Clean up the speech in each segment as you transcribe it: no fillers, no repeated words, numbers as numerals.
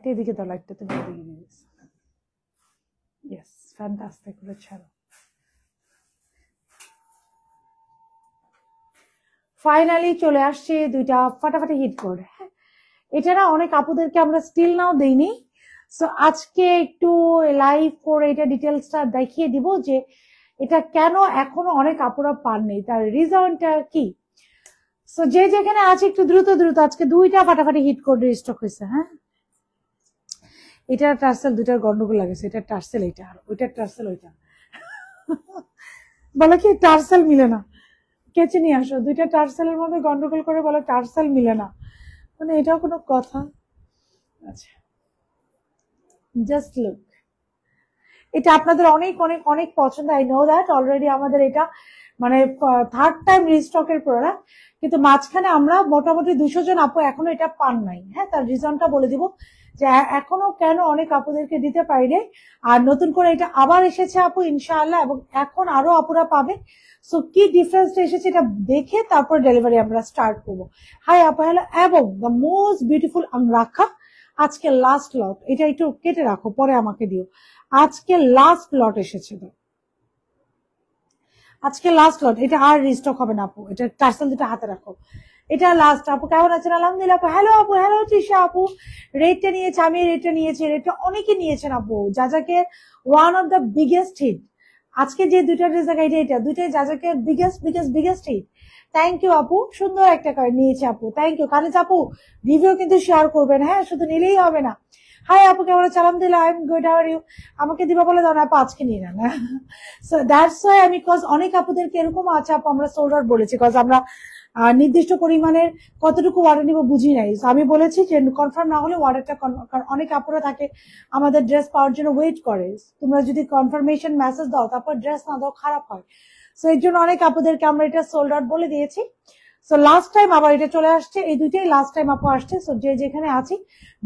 লাইটটা এদিকে দাও, লাইটটা তুমি এদিকে নিয়ে গেছো। ইয়েস, ফ্যান্টাস্টিক, করে ছাড়ো। ফাইনালি চলে আসছে দুইটা ফাটাফাটি হিট কোড। এটা না অনেক আপুদেরকে আমরা স্টিল নাও দেইনি, সো আজকে একটু লাইভ করে এটা ডিটেলসটা দেখিয়ে দিব যে এটা কেন এখনো অনেক আপুরা পাননি, তার রিজনটা কি। সো যে যেখানে আছে একটু দ্রুত দ্রুত, আজকে দুইটা ফাটাফাটি হিট কোড স্টক হয়েছে। হ্যাঁ, এটা টার্সেল দুইটার গন্ডগোল লাগেছে, এটা টার্সেল এটা, আর ওইটার টার্সেল ওইটা। বলে কি টার্সেল মিলে না, কেচে নিয়ে আসো, দুইটা টার্সেলের মধ্যে গন্ডগোল করে বলে টার্সেল মিলে না, মানে এটাও কোনো কথা? আচ্ছা, জাস্ট লুক, এটা আপনাদের অনেক অনেক অনেক পছন্দ, আই নো দ্যাট অলরেডি আমাদের এটা মানে থার্ড টাইম রিস্টকের প্রোডাক্ট, কিন্তু মাঝখানে আমরা মোটামুটি 200 জন আপু এখনো এটা পান নাই। হ্যাঁ, তার রিজনটা বলে দিব যে এখনো কেন অনেক আপুদেরকে দিতে পারিনি, আর নতুন করে এটা আবার এসেছে আপু ইনশাআল্লাহ, এবং এখন আরো আপুরা পাবে। সো কি ডিফারেন্সটা এসেছে এটা দেখে তারপর ডেলিভারি আমরা স্টার্ট করবো। হাই আপু, হ্যালো, এবং দ্য মোস্ট বিউটিফুল রাখা আজকে লাস্ট লট, এটা একটু কেটে রাখো পরে আমাকে দিও। আজকে লাস্ট লট এসেছে, আজকে লাস্ট লট, এটা আর রিস্টক হবে না আপু, এটা টার্সেল দুটো হাতে রাখো, এটা লাস্ট। আপু কেমন আছেন? আলহামদুলিল্লাহ আপু। হ্যালো আপু, হ্যালো তৃষা আপু, রেটটা নিয়েছে, আমি রেটটা নিয়েছি, রেটটা অনেকে নিয়েছেন আপু। যাজাকে one of the biggest hit, আজকে যে দুইটা ড্রেস দেখাই এটা দুইটাই যাজাকে biggest biggest biggest hit. Thank you আপু, সুন্দর একটা কার্ড নিয়েছে আপু, থ্যাংক ইউ। কানিজ আপু রিভিউ কিন্তু শেয়ার করবেন, হ্যাঁ, শুধু নিলেই হবে না। হাই আপু, কেমন আছেন? আলহামদুলিল্লাহ, I am good, how are you? আমাকে দিবা বলে দাও না আপু, আজকে নিয়ে নেন। সো দ্যাটস ওয়াই আমি, কজ অনেক আপুদেরকে এরকম আছে আপু, আমরা সোল্ড আউট বলেছি, কজ আমরা নির্দিষ্ট পরিমাণের কতটুকু অর্ডার নিব বুঝি নাই। আমি বলেছি যে কনফার্ম না হলে অর্ডারটা, অনেক আপুরা থাকে আমাদের ড্রেস পাওয়ার জন্য ওয়েট করে, তোমরা যদি কনফার্মেশন মেসেজ দাও তারপর ড্রেস না দাও খারাপ হয়। সো এর জন্য অনেক আপুদেরকে আমরা এটা সোল্ড আউট বলে দিয়েছি। সো লাস্ট টাইম আবার এটা চলে আসছে, এই দুইটাই লাস্ট টাইম আপু আসছে। সো যে যেখানে আছি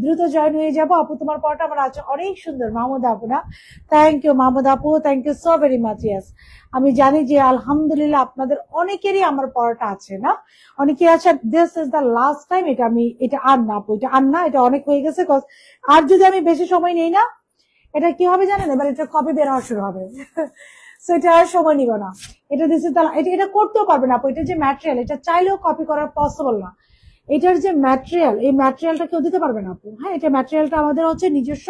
দ্রুত জয়েন হয়ে যাবো। আপু তোমার পরটা আমার আছে অনেক সুন্দর, মাহমুদ আপু না? থ্যাংক ইউ মাহমুদ আপু, thank you so very much. Yes, আমি জানি যে আলহামদুলিল্লাহ আপনাদের অনেকেরই আমার পরটা আছে না, অনেকে আছে। This is the last time, এটা আমি, এটা আর না আপু, এটা আর না, এটা অনেক হয়ে গেছে। আর যদি আমি বেশি সময় নেই না, এটা কি হবে জানেন, এবার এটা কবে বের হওয়া শুরু হবে। সো এটা আর সময় নিব না, এটা দিচ্ছে এটা করতেও পারবে না আপু। এটা যে ম্যাটেরিয়াল, এটা চাইলেও কপি করা পসিবল না। এটার যে ম্যাটেরিয়াল, এই ম্যাটেরিয়ালটা কেউ দিতে পারবে না আপু। হ্যাঁ, এটা ম্যাটেরিয়ালটা আমাদের হচ্ছে নিজস্ব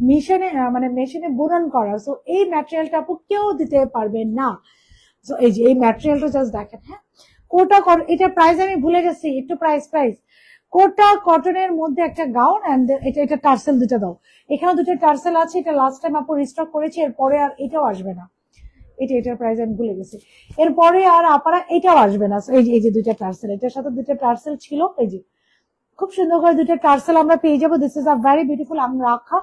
মেশিনে, মানে মেশিনে বুনন করা। সো এই ম্যাটেরিয়ালটা আপু কেউ দিতে পারবে না। সো এই যে এই ম্যাটেরিয়ালটা জাস্ট দেখেন। হ্যাঁ, কোটা, এটা প্রাইস আমি ভুলে গেছি, একটু প্রাইস কোটা কটনের মধ্যে একটা গাউন, এন্ড এটা টার্সেল দুটো দাও। এখানে দুটো টার্সেল আছে, এটা লাস্ট টাইম আপু রিস্টক করেছি, এরপরে আর এটাও আসবে না। এটার প্রাইস আমি ভুলে গেছি, এরপরে আর আপারা এটাও আসবে না। এই যে দুইটা টার্সেল, এটার সাথে দুইটা টার্সেল ছিল, এই যে খুব সুন্দর করে দুইটা টার্সেল আমরা পেয়ে যাবো। This is a very beautiful রাখা।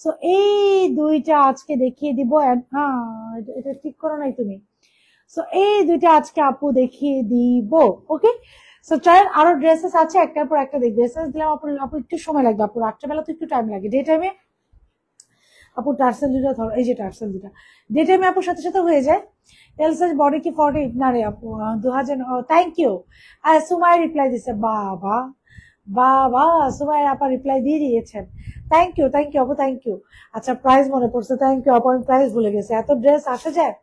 সো এই দুইটা আজকে দেখিয়ে দিব। এটা ঠিক করো নাই তুমি। সো এই দুইটা আজকে আপু দেখিয়ে দিব। ওকে, সো চলেন, আরো ড্রেসেস আছে, একটার পর একটা দেখবে। ড্রেসেস দিলাম আপু একটু সময় লাগবে আপু, রাত্রেবেলা তো একটু টাইম লাগে, ডে টাইমে আপু টার্সেল দুটা ধরো, এই যে টার্সেল দুটা ডে টাইমে আপুর সাথে সাথে হয়ে যায়। এল সাইজ বডি কি 40 না রে আপু, 2000। Thank you. আর সুমাই রিপ্লাই দিছে, বাবা বাবা, সুমাই আপা রিপ্লাই দিয়ে দিয়েছেন, থ্যাংক ইউ আপু, থ্যাংক ইউ। আচ্ছা, প্রাইস মনে পড়ছে, থ্যাংক ইউ আপু, আমি প্রাইস ভুলে গেছি, এত ড্রেস আসা যায়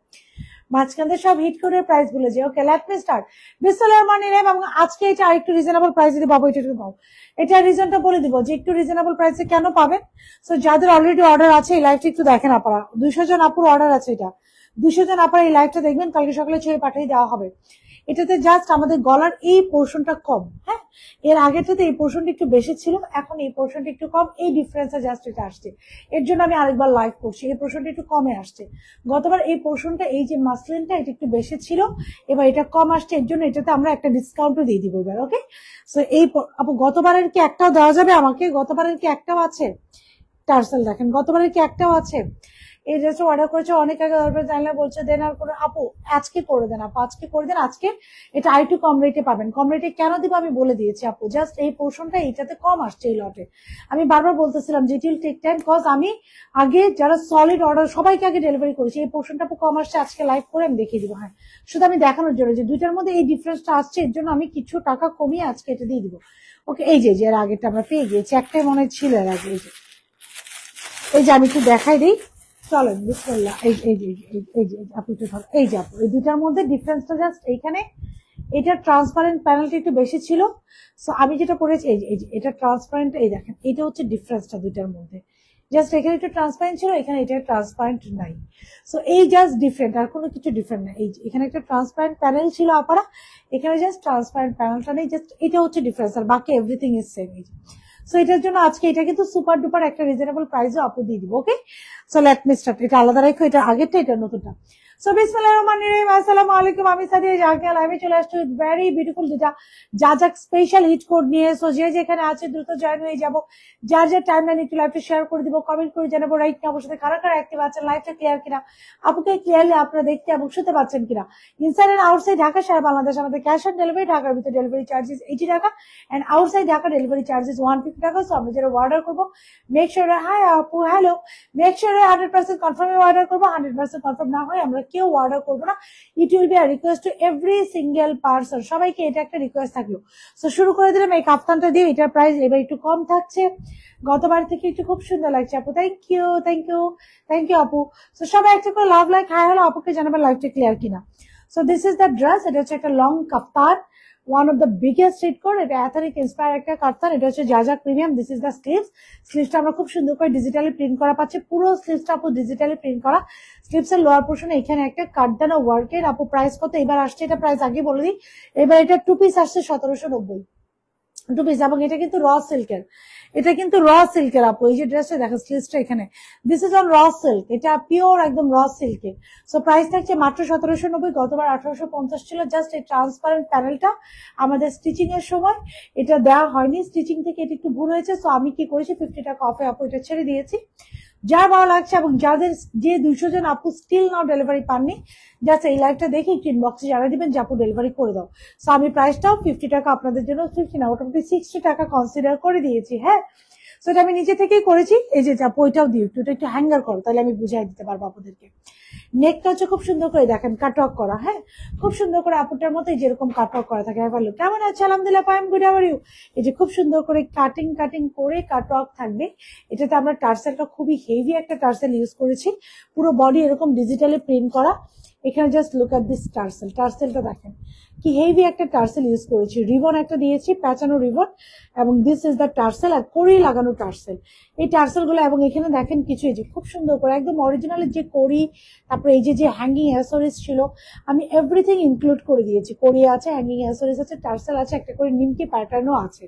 মাঝখানে সব হিট করে প্রাইস ভুলে যাই। ওকে, লেট মি স্টার্ট। বিসমিল্লাহির রহমানির রহিম। এবং আজকে এটা আরেকটু রিজনেবল প্রাইসে দিব আপু, এটা একটু দাও, এটা রিজনটা বলে দিব যে একটু রিজনেবল প্রাইসে কেন পাবেন। সো যাদের অলরেডি অর্ডার আছে এই লাইভটা একটু দেখেন আপনারা, 200 জন আপুর অর্ডার আছে, এটা 200 জন আপনারা এই লাইভটা দেখবেন, কালকে সকালে ছুঁয়ে পাঠিয়ে দেওয়া হবে। এটাতে জাস্ট আমাদের গলার এই পোর্শনটা কম, হ্যাঁ, এর আগেটাতে এই পোর্শনটা একটু বেশি ছিল, এখন এই পোর্শনটা একটু কম, এই ডিফারেন্সটা জাস্ট এটা আসছে। এর জন্য আমি আরেকবার লাইভ করছি, এই পোর্শনটা একটু কমে আসছে। গতবার এই পোর্শনটা, এই যে মাসলিনটা, এটা একটু বেশি ছিল, এবার এটা কম আসছে, এর জন্য এটাতে আমরা একটা ডিসকাউন্টও দিয়ে দিব এবার। ওকে, সো এই আপু গতবারের কি একটাও দেওয়া যাবে আমাকে? গতবারের কি একটাও আছে টার্সেল? দেখেন, গতবারের কি একটাও আছে? এই ড্রেসটা অর্ডার করেছে অনেক আগে, তারপরে জানলে বলছে দেন আর করে আপু আজকে করে দেন আপু, আজকে করে দেন, আজকে এটা আরেকটু কম রেটে পাবেন। কম রেটে কেন দিব আমি বলে দিয়েছি আপু, জাস্ট এই পোর্শনটা এইটাতে কম আসছে এই লটে। আমি বারবার বলতেছিলাম যে it will take time, cause আমি আগে যারা সলিড অর্ডার সবাইকে আগে ডেলিভারি করেছি, এই পোর্শনটা আপু কম আসছে, আজকে লাইভ করে আমি দেখিয়ে দিব। হ্যাঁ, শুধু আমি দেখানোর জন্য যে দুইটার মধ্যে এই ডিফারেন্সটা আসছে, এর জন্য আমি কিছু টাকা কমিয়ে আজকে এটা দিয়ে দিব। ওকে, এই যে এর আগেরটা আমরা পেয়ে গিয়েছি, একটাই মনে ছিল এর আগে। এই যে আমি একটু দেখাই দিই, চলেন বিসমিল্লাহ। এই যে আপু একটু ধরো, এই যে আপু এই দুটার মধ্যে ডিফারেন্সটা জাস্ট এইখানে, এটা ট্রান্সপারেন্ট প্যানেলটা একটু বেশি ছিল। সো আমি যেটা করেছি, এই যে এটা ট্রান্সপারেন্ট, এই দেখেন এটা হচ্ছে ডিফারেন্সটা দুইটার মধ্যে, জাস্ট এখানে একটু ট্রান্সপারেন্ট ছিল, এখানে এটা ট্রান্সপারেন্ট নাই। সো এই জাস্ট ডিফারেন্ট, আর কোনো কিছু ডিফারেন্ট না। এই যে এখানে একটা ট্রান্সপারেন্ট প্যানেল ছিল আপারা, এখানে জাস্ট ট্রান্সপারেন্ট প্যানেলটা নেই, জাস্ট এটা হচ্ছে ডিফারেন্স, আর বাকি এভরিথিং ইজ সেম। এই যে সো এটার জন্য আজকে এটা কিন্তু সুপার ডুপার একটা রিজনেবল প্রাইসে আপু দিয়ে দিব। ওকে, সো লেট মি স্টার্ট। এটা আলাদা রাখো, এটা আগেরটা, এটা নতুনটা। সো বিসমিল্লাহির রহমানির রহিম, আসসালামু আলাইকুম। আমি সাদিয়া জাকিয়া লাইভে চলে আসছি উইথ ভেরি বিউটিফুল দুটা যাজাক স্পেশাল হিট কোড নিয়ে। সো যে যেখানে আছে দ্রুত জয়েন হয়ে যাবো, যার যার টাইম লাইন একটু লাইভটা শেয়ার করে দিব, কমেন্ট করে জানাবো রাইট না, অবশ্যই কারা কারা অ্যাক্টিভ আছেন, লাইভটা ক্লিয়ার কিনা, আপুকে ক্লিয়ারলি আপনারা দেখতে এবং শুনতে পাচ্ছেন কিনা। ইনসাইড এন্ড আউটসাইড ঢাকা সারা বাংলাদেশ আমাদের ক্যাশ অন ডেলিভারি, ঢাকার ভিতরে ডেলিভারি চার্জেস 80 টাকা and outside Dhaka delivery charges 150 টাকা। সো আমরা যারা অর্ডার করবো, মেক শিওর, হাই আপু হ্যালো, মেক শিওর 100% কনফার্মে অর্ডার করবো। 100% কনফার্ম না হয় আমরা কেউ অর্ডার করবো না। It will be a request to every single person, সবাইকে এটা একটা রিকোয়েস্ট থাকলো। সো শুরু করে দিলাম এই কাফতানটা দিয়ে। এটার প্রাইস এবার একটু কম থাকছে, গতবার থেকে একটু খুব সুন্দর লাগছে আপু, thank you thank you thank you আপু। সো সবাই একটা করে লাভ লাইক হাই হলো, আপুকে জানাবেন লাইভটা ক্লিয়ার কিনা। So this is the dress, এটা হচ্ছে একটা long kaftan, one of the biggest hit code. এটা এথনিক ইন্সপায়ার একটা কাফতান, এটা হচ্ছে জাজাক premium. This is the sleeves, স্লিভসটা আমরা খুব সুন্দর করে ডিজিটালি প্রিন্ট করা পাচ্ছি, পুরো স্লিভসটা আপু ডিজিটালি প্রিন্ট করা। স্লিভসের লোয়ার পোর্শনে এখানে একটা কাটদানা ওয়ার্কের। আপু প্রাইস কত এবার আসছে, এটা প্রাইস আগে বলে দিই। এবার এটা 2 পিস আসছে 1790 2 পিস, এবং এটা কিন্তু র সিল্কের, এটা কিন্তু র সিল্কের আপু। এই যে ড্রেসটা দেখো, স্লিভসটা এখানে, this is on raw silk, এটা পিওর একদম র সিল্কে। সো প্রাইস থাকছে মাত্র 1790, গতবার 1850 ছিল। জাস্ট এই ট্রান্সপারেন্ট প্যানেলটা আমাদের স্টিচিং এর সময় এটা দেওয়া হয়নি, স্টিচিং থেকে এটা একটু ভুল হয়েছে। সো আমি কি করেছি, 50 টাকা অফে আপু এটা ছেড়ে দিয়েছি। যার ভালো লাগছে, এবং যাদের যে 200 জন আপু স্টিল নাও ডেলিভারি পাননি, জাস্ট এই লাইভটা দেখে একটু ইনবক্সে জানিয়ে দিবেন যে আপু ডেলিভারি করে দাও। সো আমি প্রাইসটাও 50 টাকা আপনাদের জন্য, 50 না মোটামুটি 60 টাকা কনসিডার করে দিয়েছি। হ্যাঁ, সো এটা আমি নিজে থেকেই করেছি। এই যে আপু ওইটাও দিও, একটু হ্যাঙ্গার করো, তাহলে আমি বুঝাই দিতে পারবো আপনাদেরকে। নেকটা হচ্ছে খুব সুন্দর করে দেখেন কাটওয়ার্ক করা, হ্যাঁ খুব সুন্দর করে আপুটার মতো যেরকম কাটওয়ার্ক করা থাকে। ভালো, কেমন আছে? আলহামদুলিল্লাহ, I am good, how are you? এই যে খুব সুন্দর করে কাটিং করে কাটওয়ার্ক থাকবে। এটাতে আমরা টার্সেলটা খুবই হেভি একটা টার্সেল ইউজ করেছি, পুরো বডি এরকম ডিজিটালি প্রিন্ট করা। এখানে জাস্ট লুক এট দিস টার্সেলটা দেখেন কি হেভি একটা টার্সেল ইউজ করেছি। রিবন একটা দিয়েছি, প্যাচানো রিবন, এবং দিস ইজ দ্য টার্সেল, আর কড়ি লাগানো টার্সেল। এই টার্সেল গুলো, এবং এখানে দেখেন কিছু এই যে খুব সুন্দর করে একদম অরিজিনাল যে কড়ি, তারপরে এই যে হ্যাঙ্গিং অ্যাসেসরিজ ছিল, আমি এভরিথিং ইনক্লুড করে দিয়েছি। কড়ি আছে, হ্যাঙ্গিং অ্যাসেসরিজ আছে, টার্সেল আছে, একটা করে নিমকি প্যাটার্নও আছে।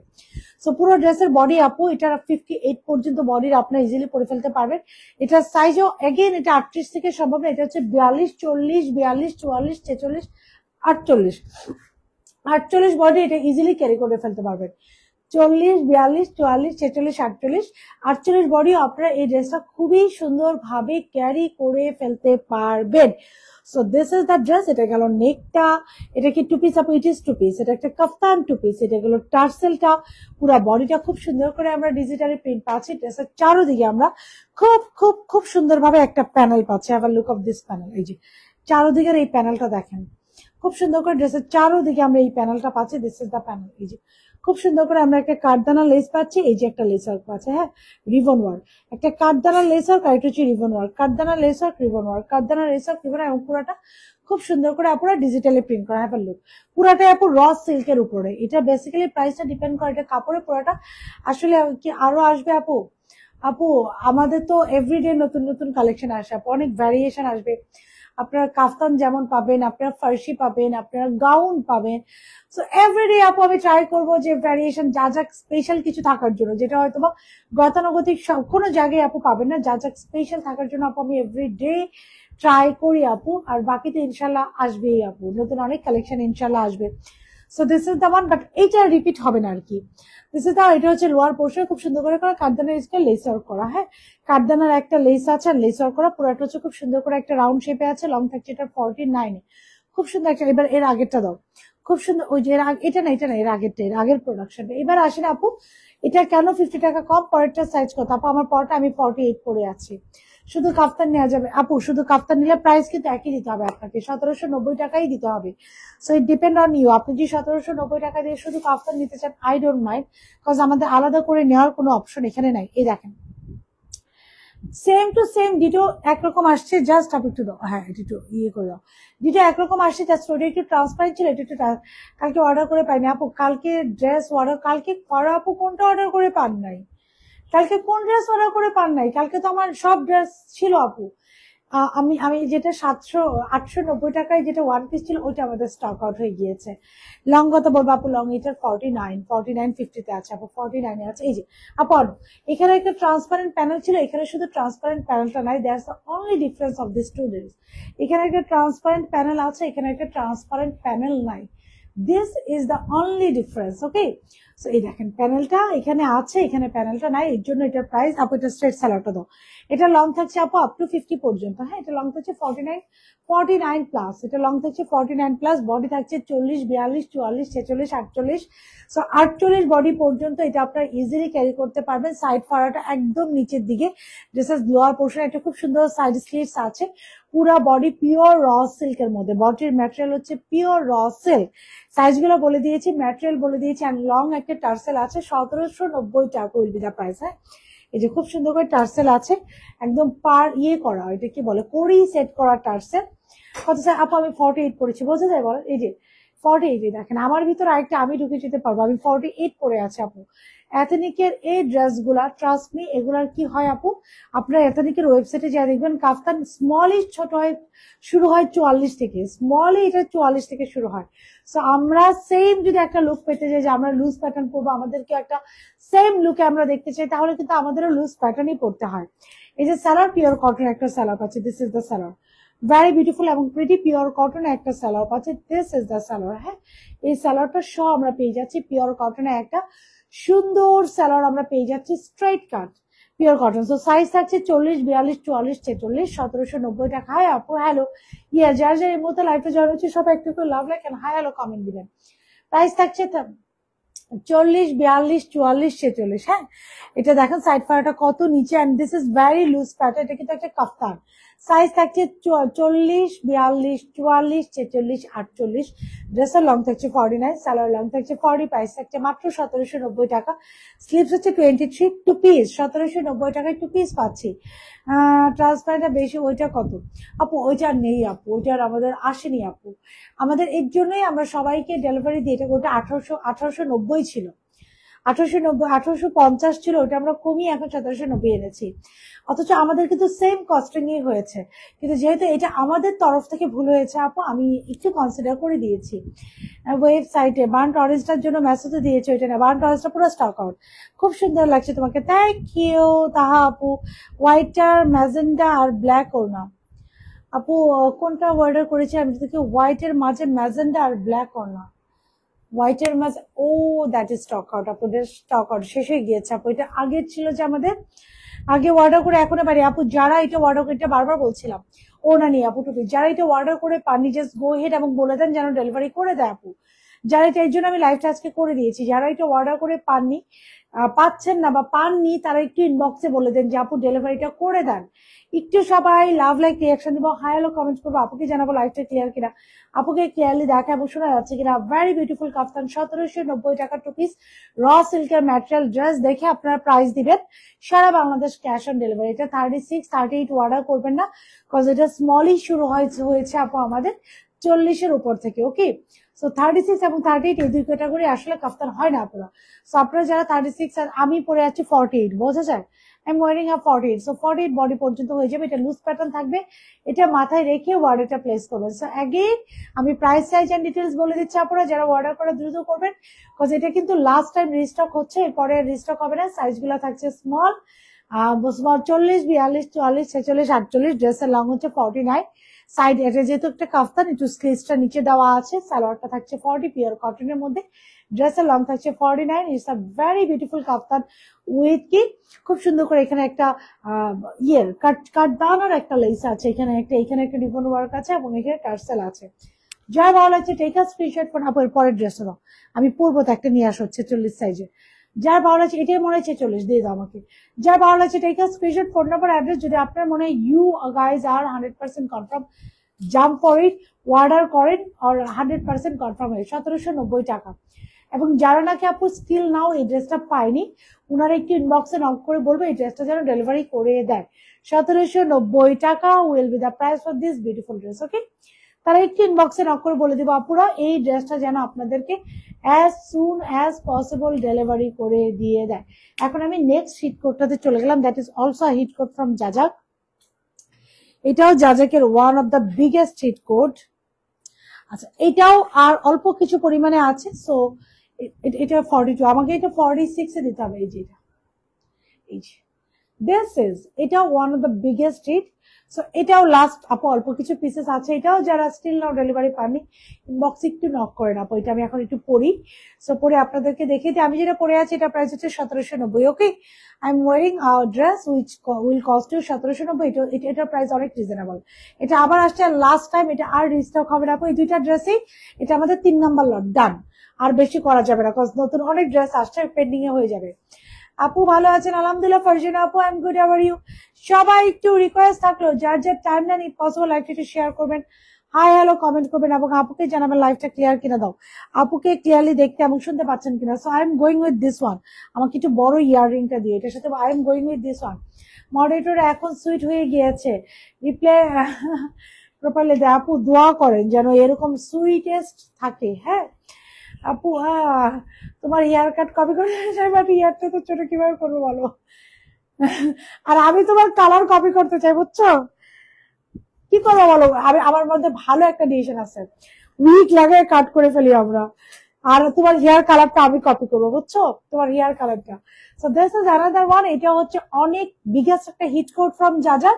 সো পুরো ড্রেসের বডি আপু এটা 58 পর্যন্ত বডির আপনার ইজিলি পরে ফেলতে পারবেন। এটার সাইজও এগেন এটা 38 থেকে সম্ভব না, এটা হচ্ছে 42, 40, 42, 44, 46, 48 বডি, এটা ইজিলি ক্যারি করে ফেলতে পারবেন। 40, 42, 44, 46, 48, 48 বডি আপনারা এই ড্রেসটা খুবই সুন্দর ভাবে ক্যারি করে ফেলতে পারবেন। So this is the dress. এটা গেল নেকটা, এটা কি 2 পিস আপু? It is 2 piece. এটা একটা কাফতান 2 পিস। এটা গেল টার্সেলটা, পুরো বডিটা খুব সুন্দর করে আমরা ডিজিটালি প্রিন্ট পাচ্ছি। ড্রেসের চারোদিকে আমরা খুব খুব খুব সুন্দর ভাবে একটা প্যানেল পাচ্ছি। Have a look of this panel. এই যে চারোদিকের এই প্যানেলটা দেখেন, খুব সুন্দর করে ড্রেসের চারোদিকে আমরা এই প্যানেলটা পাচ্ছি। This is the panel. এই যে খুব সুন্দর করে আমরা একটা কাঠদানা লেস পাচ্ছি, এই যে একটা লেস ওয়ার্ক পাচ্ছে, হ্যাঁ রিবন ওয়ার্ক, একটা কাঠদানা লেস ওয়ার্ক, আর এটা হচ্ছে রিবন ওয়ার্ক, কাঠদানা লেস ওয়ার্ক, রিবন ওয়ার্ক, কাঠদানা লেস ওয়ার্ক, রিবন, এবং পুরাটা খুব সুন্দর করে আপুরা ডিজিটালি প্রিন্ট করা। হ্যাঁ লুক, পুরাটাই আপু র সিল্কের উপরে। এটা বেসিক্যালি প্রাইসটা ডিপেন্ড করে এটা কাপড়ের, পুরাটা আসলে কি আরো আসবে আপু। আপু আমাদের তো এভরিডে নতুন নতুন কালেকশন আসে আপু, অনেক ভ্যারিয়েশন আসবে। আপনারা কাফতান যেমন পাবেন, আপনারা ফার্সি পাবেন, আপনারা গাউন পাবেন। সো এভরিডে আপু আমি ট্রাই করবো যে ভ্যারিয়েশন যা যা স্পেশাল কিছু থাকার জন্য, যেটা হয়তো বা গতানুগতিক সব কোনো জায়গায় আপু পাবেন না, যা যা স্পেশাল থাকার জন্য আপু আমি এভরিডে ট্রাই করি আপু। আর বাকিতে ইনশাল্লাহ আসবেই আপু, নতুন অনেক কালেকশন ইনশাল্লাহ আসবে। So this is the one, but এইটা রিপিট হবে না আর কি। দিস ইজ দ্য, এটা হচ্ছে লোয়ার পোর্শন খুব সুন্দর করে করা, কাঠদানার স্কেল লেস ওয়ার্ক করা, হ্যাঁ কাঠদানার একটা লেস আছে আর লেস ওয়ার্ক করা। পুরোটা হচ্ছে খুব সুন্দর করে একটা রাউন্ড শেপে আছে, লং থাকছে এটা 49, খুব সুন্দর একটা। এবার এর আগেরটা দাও, খুব সুন্দর। ওই যে এটা না এর আগেরটা, এর আগের প্রোডাকশনটা। এবার আসেন আপু, এটা কেন 50 টাকা কম? পরেরটা সাইজ কত আপু? আমার পরটা আমি 48 পরে আছি। শুধু কাফতান নেওয়া যাবে আপু, শুধু কাফতান নিলে প্রাইস কিন্তু একই দিতে হবে আপনাকে, 1790 টাকাই দিতে হবে। So it depend on you, আপনি যদি 1790 টাকা দিয়ে শুধু কাফতান নিতে চান আই ডোন্ট মাইন্ড, বিকজ আমাদের আলাদা করে নেওয়ার কোনো অপশন এখানে নাই। এই দেখেন সেম টু সেম ডিটো একরকম আসছে, জাস্ট আপনি একটু দাও, হ্যাঁ এটা একটু ইয়ে করে দাও, ডিটো একরকম আসছে, জাস্ট ওটা একটু ট্রান্সপারেন্ট ছিল, এটা একটু কালকে অর্ডার করে পাইনি আপু, কালকে ড্রেস অর্ডার, কালকে করো আপু, কোনটা অর্ডার করে পান নাই? কালকে কোন ড্রেস অর্ডার করে পান নাই? কালকে তো আমার সব ড্রেস ছিল আপু। আমি আমি যেটা 890 টাকায় যেটা ওয়ান পিস ছিল ওইটা আমাদের স্টক আউট হয়ে গিয়েছে। লং কথা বলবো আপু, লং এটার 49 আছে আপু, 49 আছে। এই যে আপু এখানে একটা ট্রান্সপারেন্ট প্যানেল ছিল, এখানে শুধু ট্রান্সপারেন্ট প্যানেলটা নাই, that's the only difference of this two dress. এখানে একটা ট্রান্সপারেন্ট প্যানেল আছে, এখানে একটা ট্রান্সপারেন্ট প্যানেল নাই, this is the only difference. Okay, so এই দেখেন প্যানেলটা এখানে আছে, এখানে প্যানেলটা নাই, এর জন্য এটার প্রাইস। আপু এটা স্ট্রেট স্যালাডটা দাও, এটা লং থাকছে আপু আপ টু 50 পর্যন্ত। হ্যাঁ, এটা লং থাকছে 49 প্লাস, এটা লং থাকছে 49 প্লাস, বডি থাকছে 40, 42, 44, 46, 48। সো 48 বডি পর্যন্ত এটা আপনারা ইজিলি ক্যারি করতে পারবেন। সাইড ফাড়াটা একদম নিচের দিকে, ড্রেসের লোয়ার পোর্শনে একটা খুব সুন্দর সাইড স্লিভস আছে, পুরা বডি পিওর র সিল্কের মধ্যে, বডির ম্যাটেরিয়াল হচ্ছে পিওর র সিল্ক। সাইজ গুলো বলে দিয়েছি, ম্যাটেরিয়াল বলে দিয়েছি, অ্যান্ড লং একটা টার্সেল আছে, 1790 টাকা উইল বি দা প্রাইস। হ্যাঁ, এই যে খুব সুন্দর করে টার্সেল আছে, একদম পার ইয়ে করা, এটা কি বলে কড়ি সেট করা টার্সেল। কত স্যার আপু আমি 48 পড়েছি, বোঝা যায় বলেন? এই যে 48, দেখেন আমার ভিতরে আরেকটা আমি ঢুকে যেতে পারবো, আমি 48 পরে আছি আপু। এথনিকের এই ড্রেস গুলা ট্রাস্ট মি, এগুলার কি হয় আপু, আপনার এথনিকের ওয়েবসাইটে যা দেখবেন কাফতান স্মলই ছোট হয়, শুরু হয় 44 থেকে, স্মলই এটা 44 থেকে শুরু হয়। সো আমরা সেম যদি একটা লুক পেতে যাই যে আমরা লুজ প্যাটার্ন পরবো, আমাদেরকে একটা সেম লুকে আমরা দেখতে চাই, তাহলে কিন্তু আমাদেরও লুজ প্যাটার্নই পড়তে হয়। এই যে স্যালার, পিওর কটন একটা স্যালার পাচ্ছে, দিস ইজ দ্য স্যালার, ভেরি বিউটিফুল এবং প্রিটি পিওর কটন একটা স্যালার পাচ্ছে, দিস ইজ দ্য স্যালার। হ্যাঁ, এই স্যালারটা সহ আমরা পেয়ে যাচ্ছি পিওর কটনে একটা সুন্দর স্যালার আমরা পেয়ে যাচ্ছি, স্ট্রেট কাট পিওর কটন। সো সাইজ থাকছে 40, 42, 44, 46, 1790 টাকা। হাই আপু, হ্যালো, ইয়া যার যার এই মুহূর্তে লাইফে জয়েন হচ্ছে সবাই একটু love like and hi hello comment দিবেন। প্রাইস থাকছে 40, 42, 44, 46। হ্যাঁ, এটা দেখেন সাইড ফাড়াটা কত নিচে, and this is very loose pattern, এটা কিন্তু একটা কাফতান। সাইজ থাকছে 40, 42, 44, 46, 48। ড্রেসের লং থাকছে 49, সালোয়ার লং থাকছে 40, প্রাইস থাকছে মাত্র 1790 টাকা। স্লিভস হচ্ছে 23, টু পিস 1790 টাকায় টু পিস পাচ্ছি। ট্রান্সপারেন্টটা বেশি, ওইটা কত আপু? ওইটা নেই আপু, ওইটার আমাদের আসেনি আপু, আমাদের এর জন্যই আমরা সবাইকে ডেলিভারি দিই। এটা ওটা 1890 ছিল, 1850 ছিল, ওটা আমরা কমিয়ে এখন 1790 এনেছি। অথচ আমাদের কিন্তু সেম কস্টিং হয়েছে, কিন্তু যেহেতু এটা আমাদের তরফ থেকে ভুল হয়েছে আপু, আমি একটু কনসিডার করে দিয়েছি। ওয়েবসাইটে বার্ন্ট অরেঞ্জটার জন্য মেসেজও দিয়েছে, ওইটা না, বার্ন্ট অরেঞ্জটা পুরো স্টক আউট। খুব সুন্দর লাগছে তোমাকে, থ্যাংক ইউ তাহা আপু। হোয়াইটার, ম্যাজেন্ডা আর ব্ল্যাক ওড়না আপু, কোনটা অর্ডার করেছি আমি দেখি, হোয়াইটের মাঝে ম্যাজেন্ডা আর ব্ল্যাক ওড়না, হোয়াইটের মাঝে, ও দ্যাট ইজ স্টক আউট আপু, স্টক আউট শেষ হয়ে গিয়েছে আপু। এটা আগে ছিল যে আমাদের আগে অর্ডার করে এখনো পারি আপু, যারা এটা অর্ডার করে, এটা বারবার বলছিলাম ও না নিয়ে আপু টুপি, যারা এটা অর্ডার করে পাননি জাস্ট গো হেড এবং বলে দেন যেন ডেলিভারি করে দেয় আপু। যারা এটা, এর জন্য আমি লাইভটা আজকে করে দিয়েছি, যারা এটা অর্ডার করে পাননি, পাচ্ছেন না বা পাননি, তারা একটু ইনবক্সে বলে দেন যে আপু ডেলিভারিটা করে দেন। একটু সবাই লাভ লাইক রিয়াকশন দিব, হাই হ্যালো কমেন্ট করবো, আপুকে জানাবো লাইভটা ক্লিয়ার কিনা, আপুকে ক্লিয়ারলি দেখা এবং শোনা যাচ্ছে কিনা। ভেরি বিউটিফুল কাফতান, 1790 টাকা টু পিস র সিল্কের ম্যাটেরিয়াল ড্রেস, দেখে আপনারা প্রাইস দিবেন। সারা বাংলাদেশ ক্যাশ অন ডেলিভারি। এটা 36, 38 অর্ডার করবেন না, কজ এটা স্মলই শুরু হয়েছে আপু আমাদের 40-এর উপর থেকে। ওকে, সো 36 এবং 38 এই দুই ক্যাটাগরি আসলে কাফতান হয় না আপনারা। সো আপনারা যারা 36 আর আমি পরে আছি 48, বোঝা যায় I'm wearing a 48, so 48 body পর্যন্ত হয়ে যাবে। এটা লুজ প্যাটার্ন থাকবে, এটা মাথায় রেখে অর্ডারটা প্লেস করবেন। সো অ্যাগেইন আমি প্রাইস, সাইজ এন্ড ডিটেলস বলে দিচ্ছি আপনারা, যারা অর্ডার করে দ্রুত করবেন, বিকজ এটা কিন্তু লাস্ট টাইম রিস্টক হচ্ছে, এরপরে রিস্টক হবে না। সাইজ গুলো থাকছে স্মল, 40, 42, 44, 46, 48। ড্রেসের লং হচ্ছে 49। সাইড, এটা যেহেতু একটা কাফতান, একটু স্লিভসটা নিচে দেওয়া আছে। সালোয়ারটা থাকছে 40 পিওর কটনের মধ্যে, ড্রেসের লং থাকছে 49। It's a very beautiful kaftan with কি খুব সুন্দর করে এখানে একটা ইয়ের কাট দানোর একটা লেস আছে, এখানে একটা রিবন ওয়ার্ক আছে এবং এখানে টার্সেল আছে। যা ভালো লাগছে টেক আ স্ক্রিনশট ফোন আপু, এর পরের ড্রেসটা দাও, আমি পরবো তো, একটা নিয়ে আসা হচ্ছে 40 সাইজে। যার ভালো লাগছে, এটাই মনে হয় 46, দিয়ে দাও আমাকে। যার ভালো লাগছে take a screenshot, phone number, address. যদি আপনার মনে হয় you guys are 100% confirm, jump for it, order করেন, আর 100% কনফার্ম হয় 1790 টাকা। এবং যারা নাকি আপু স্টিল নাও এই ড্রেসটা পায়নি, ওনারা একটু ইনবক্সে নক করে বলবে এই ড্রেসটা যেন ডেলিভারি করে দেয়। 1790 টাকা will be the price for this beautiful dress. Okay, তারা একটু ইনবক্সে নক করে বলে দিব আপুরা এই ড্রেসটা যেন আপনাদেরকে as soon as possible delivery করে দিয়ে দেয়। এখন আমি নেক্সট হিট কোডটাতে চলে গেলাম, that is also hit code from জাজাক। এটাও জাজাকের one of the biggest hit code. আচ্ছা, এটাও আর অল্প কিছু পরিমাণে আছে। সো এটা 42, আমাকে এটা 46 এ দিতে হবে। এই যে এটা, এই যে দিস ইজ, এটা one of the biggest hit. So এটাও লাস্ট আপু, অল্প কিছু পিসেস আছে। এটাও যারা স্টিল নাও ডেলিভারি পাননি ইনবক্স একটু নক করেন আপু। এটা আমি এখন একটু পড়ি, সো পরে আপনাদেরকে দেখিয়ে দিই। আমি যেটা পরে আছি এটা প্রাইস হচ্ছে 1790। Okay, I am wearing a dress which will cost you 1790। এটার প্রাইস অনেক রিজনেবল। এটা আবার আসছে লাস্ট টাইম, এটা আর রিস্টক হবে না আপু। এই দুইটা ড্রেসই, এটা আমাদের 3 নাম্বার লট, ডান। আর বেশি করা যাবে না, কজ নতুন অনেক ড্রেস আসছে, পেন্ডিং এ হয়ে যাবে। আপু ভালো আছেন? আলহামদুলিল্লাহ। ফারজানা আপু I am good, how are you? সবাই একটু রিকোয়েস্ট থাকলো, যার যার টাইম নেন ইফ পসিবল লাইভটা একটু শেয়ার করবেন, হাই হ্যালো কমেন্ট করবেন, এবং আপুকে জানাবেন লাইভটা ক্লিয়ার কিনা। দাও আপুকে ক্লিয়ারলি দেখতে এবং শুনতে পাচ্ছেন কিনা। So I am going with this one. আমাকে একটু বড় ইয়াররিংটা দিয়ে, এটার সাথে I am going with this one. Moderator এখন সুইট হয়ে গিয়েছে, রিপ্লাই প্রপারলি দেয়। আপু দোয়া করেন যেন এরকম সুইটেস্ট থাকে। হ্যাঁ আপু, তোমার হেয়ার কাট কপি করে চাই, বাট হেয়ারটা তো ছোট, কিভাবে করবো বলো? আর আমি তোমার কালার কপি করতে চাই, বুঝছো? কি করবো বলো? আমি, আমার মধ্যে ভালো একটা ডিসিশন আছে, উইক লাগে কাট করে ফেলি আমরা, আর তোমার হেয়ার কালারটা আমি কপি করবো, বুঝছো? তোমার হেয়ার কালারটা। So this is another one. এটা হচ্ছে অনেক বিগেস্ট একটা হিট কোড ফ্রম জাজার।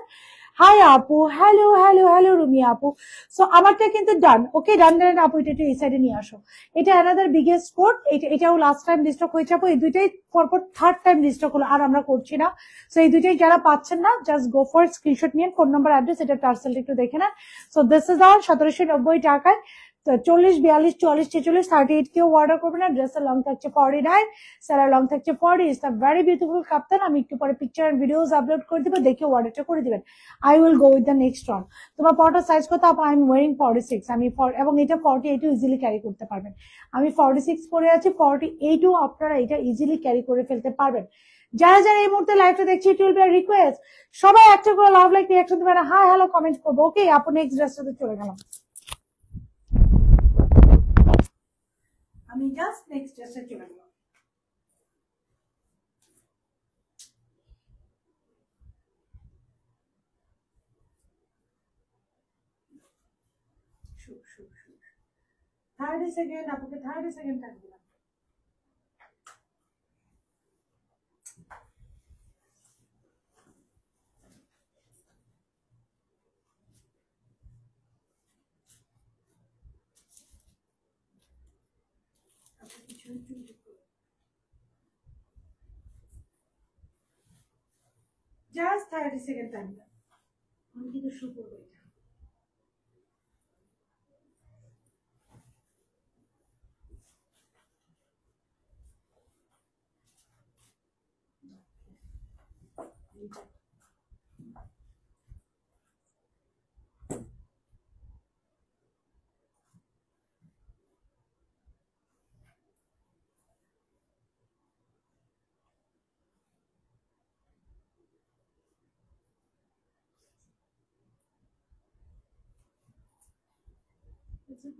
হাই আপু, হ্যালো হ্যালো হ্যালো রুমিয়া আপু। সো আমারটা কিন্তু ডান। ওকে, ডান ডান আপু, এটা একটু এই সাইডে নিয়ে আসো। এটা অ্যানাদার বিগেস্ট কোড। এটাও লাস্ট টাইম রিস্টক হয়েছে আপু। এই দুইটাই পরপর থার্ড টাইম রিস্টক হলো, আর আমরা করছি না। সো এই দুইটাই যারা পাচ্ছেন না, জাস্ট গো ফর স্ক্রিনশট নিয়ে ফোন নাম্বার, অ্যাড্রেস, এটা টার্সেলটা একটু দেখে নেন। সো দিস ইজ আওয়ার 1790 টাকায় 40, 42, 44, 46, 38 কেউ অর্ডার করবে না। ড্রেসের লং থাকছে 49, স্যালার লং থাকছে 40। ইটস আ ভেরি বিউটিফুল কাপ্তান। আমি একটু পরে পিকচার এন্ড ভিডিওস আপলোড করে দিব, দেখে অর্ডারটা করে দিবেন। I will go with the next one. তোমার পটার সাইজ কত আপু? I am wiring 46। আমি এবং এটা 48 ইজিলি ক্যারি করতে পারবেন। আমি 46 পরে আছি, 48ও আপনারা এটা ইজিলি ক্যারি করে ফেলতে পারবেন। যারা যারা এই মুহূর্তে লাইভটা দেখছি, it will be a request, সবাই একটা করে লাভ লাইক রিঅ্যাকশন দিবেন, হাই হ্যালো কমেন্ট করবো। ওকে আপু, নেক্সট ড্রেসটাতে চলে গেলাম। আমি জাস্ট নেক্সট ড্রেসে চলে গেলাম। শুক শুক শুক 30 সেকেন্ড আপুকে, 30 সেকেন্ড টাইম দিলাম। জাস্ট 30 সেকেন্ড টাইম দিলাম। আমি কিন্তু শু করবো এটা।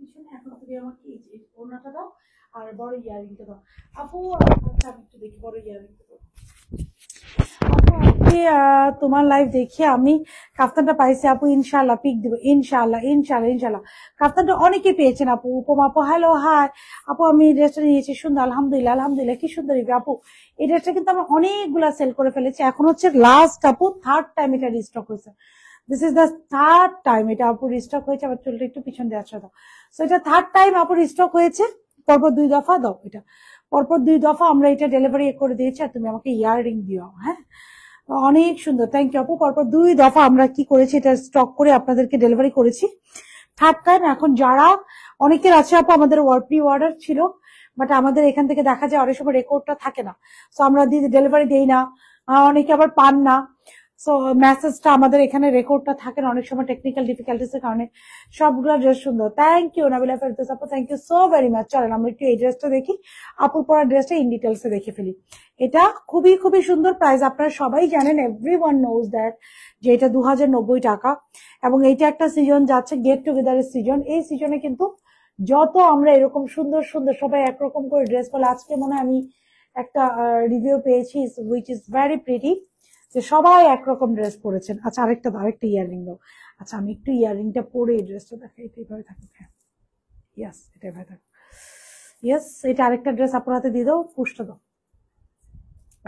পিছনে এখন তুমি আমাকে এই যে ওড়নাটা দাও আর বড় ইয়ারিংটা দাও আপু। আচ্ছা আমি একটু দেখি বড় ইয়ারিংটা দাও আপু। আজকে তোমার লাইভ দেখে আমি কাফতানটা পাইছি আপু, ইনশাল্লাহ পিক দিব, ইনশাল্লাহ ইনশাল্লাহ ইনশাল্লাহ। কাফতানটা অনেকে পেয়েছেন আপু। উপমা আপু হ্যালো হাই আপু, আমি এই ড্রেসটা নিয়েছি, সুন্দর, আলহামদুলিল্লাহ আলহামদুলিল্লাহ, কি সুন্দর আপু। এই ড্রেসটা কিন্তু আমরা অনেকগুলা সেল করে ফেলেছি, এখন হচ্ছে লাস্ট আপু, থার্ড টাইম এটা রিস্টক হয়েছে। This is the third time এটা আপু রিস্টক হয়েছে। আবার চুলটা একটু পিছন দিয়ে আসা দাও। সো এটা থার্ড টাইম আপু রিস্টক হয়েছে, পরপর 2 দফা দাও। এটা পরপর 2 দফা আমরা এটা ডেলিভারি করে দিয়েছি, আর তুমি আমাকে ইয়াররিং দিও। হ্যাঁ অনেক সুন্দর, থ্যাংক ইউ আপু। পরপর 2 দফা আমরা কি করেছি, এটা স্টক করে আপনাদেরকে ডেলিভারি করেছি, থার্ড টাইম। এখন যারা অনেকের আছে আপু, আমাদের প্রি অর্ডার ছিল বাট আমাদের এখান থেকে দেখা যায় অনেক সময় রেকর্ডটা থাকে না, সো আমরা ডেলিভারি দেই না, অনেকে আবার পান না, সো মেসেজটা আমাদের এখানে রেকর্ডটা থাকে না অনেক সময় টেকনিক্যাল ডিফিকাল্টিস এর কারণে। সবগুলো ড্রেস সুন্দর, থ্যাংক ইউ নাবিলা ফেরদৌস আপু, thank you so very much. চলেন আমরা একটু এই ড্রেসটা দেখি, আপুর পরা ড্রেসটা ইন ডিটেলস এ দেখে ফেলি। এটা খুবই খুবই সুন্দর প্রাইস, আপনারা সবাই জানেন, এভরিওয়ান নোজ দ্যাট, যে এটা 2090 টাকা। এবং এইটা একটা সিজন যাচ্ছে, গেট টুগেদারের সিজন। এই সিজনে কিন্তু যত আমরা এরকম সুন্দর সুন্দর সবাই একরকম করে ড্রেস বলে, আজকে মনে হয় আমি একটা রিভিউ পেয়েছি উইচ ইজ ভেরি প্রিটি, যে সবাই একরকম ড্রেস পরেছেন। আচ্ছা আরেকটা ইয়াররিং দাও। আচ্ছা আমি একটু ইয়াররিংটা পরে এই ড্রেসটা দেখাই, এটা এইভাবে থাকুক। হ্যাঁ ইয়াস, এটা এভাবে থাকুক। ইয়াস, এটা আরেকটা ড্রেস আপনার হাতে দিয়ে দাও, পুষটা দাও।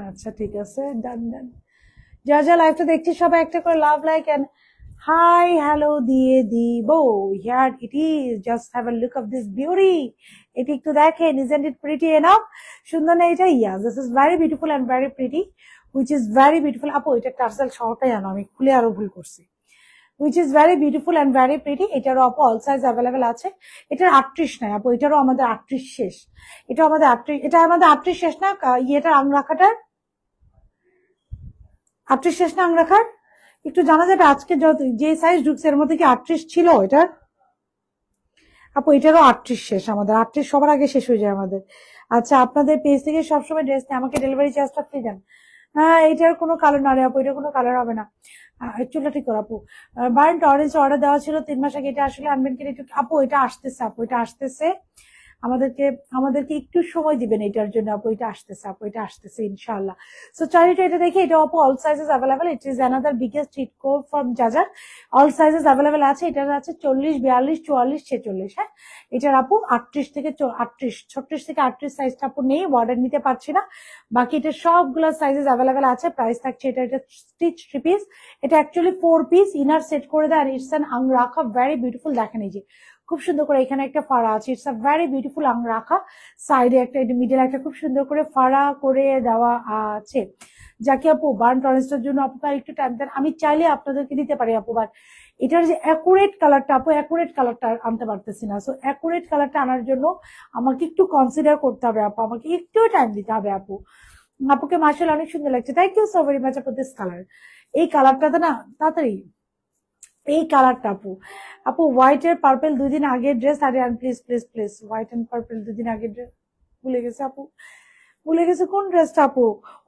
আচ্ছা ঠিক আছে, ডান ডান। যা যা লাইভটা দেখছি সবাই একটা করে love like and hi hello দিয়ে দিব। Here it is, just have a look of this beauty. এটি একটু দেখেন, ইজন্ট ইট প্রিটি এনাফ? সুন্দর না এটা? Yes, this is very beautiful and very pretty, which is very beautiful. আপু এটা টার্সেল সহটাই আনো, আমি খুলে আরো ভুল করছি। Which is very beautiful and very pretty. এটারও আপু অল সাইজ অ্যাভেলেবেল আছে। এটার 38 নাই আপু, এটারও আমাদের 38 শেষ। এটা আমাদের 38 শেষ না, ইয়েটার আংরাখাটার 38 শেষ না আংরাখার? একটু জানা যাবে আজকে যে সাইজ ঢুকছে এর মধ্যে কি 38 ছিল এটার? আপু এটারও 38 শেষ, আমাদের 38 সবার আগে শেষ হয়ে যায় আমাদের। আচ্ছা আপনাদের পেজ থেকে সবসময় ড্রেস নিয়ে আমাকে ডেলিভারি চার্জটা ফ্রি দেন? হ্যাঁ, এটার কোনো কালার না রে আপু, এটা কোনো কালার হবে না। চুলটা ঠিক করো আপু। বার্ন্ট অরেঞ্জ অর্ডার দেওয়া ছিল 3 মাস আগে, এটা আসলে আনবেন কিনা একটু? আপু এটা আসতেছে, আপু এটা আসতেছে, আমাদেরকে আমাদেরকে একটু সময় দিবেন এটার জন্য আপু, এটা আসতেছে আপু, এটা আসতেছে ইনশাআল্লাহ। সো চারিটা এটা দেখে, এটা আপু all sizes available, it is another biggest hit code from জাজার। অল সাইজেস অ্যাভেলেবেল আছে, এটার আছে 40, 42, 44, 46। হ্যাঁ, এটার আপু 38 থেকে 38, 36 থেকে 38 সাইজটা আপু নেই, অর্ডার নিতে পারছি না। বাকি এটা সবগুলো সাইজেস অ্যাভেলেবেল আছে। প্রাইস থাকছে এটা স্টিচ 3 পিস, এটা অ্যাকচুয়ালি 4 পিস ইনার সেট করে দেয়, আর it's an angrakha, very beautiful. দেখেন এই যে খুব সুন্দর করে এখানে একটা ফাড়া আছে, it's a very beautiful angrakha. সাইডে একটা, মিডল একটা খুব সুন্দর করে ফাড়া করে দেওয়া আছে। যাকে আপু বার্ন অরেঞ্জটার জন্য আপু একটু টাইম দেন, আমি চাইলে আপনাদেরকে দিতে পারি আপু, বাট এটার যে অ্যাকুরেট কালারটা আপু, অ্যাকুরেট কালারটা আনতে পারতেছি না। সো অ্যাকুরেট কালারটা আনার জন্য আমাকে একটু কনসিডার করতে হবে আপু, আমাকে একটু টাইম দিতে হবে আপু। আপুকে মাশাআল্লাহ অনেক সুন্দর লাগছে, thank you so very much আপু। দিস কালার, এই কালারটাতে না তাড়াতাড়ি, এই কালারটা আপু, আপু হোয়াইট এর পার্পল 2 দিন আগের ড্রেস, আরে please please please, white and purple 2 দিন আগের ড্রেস ভুলে গেছে আপু, ভুলে গেছে কোন ড্রেসটা আপু?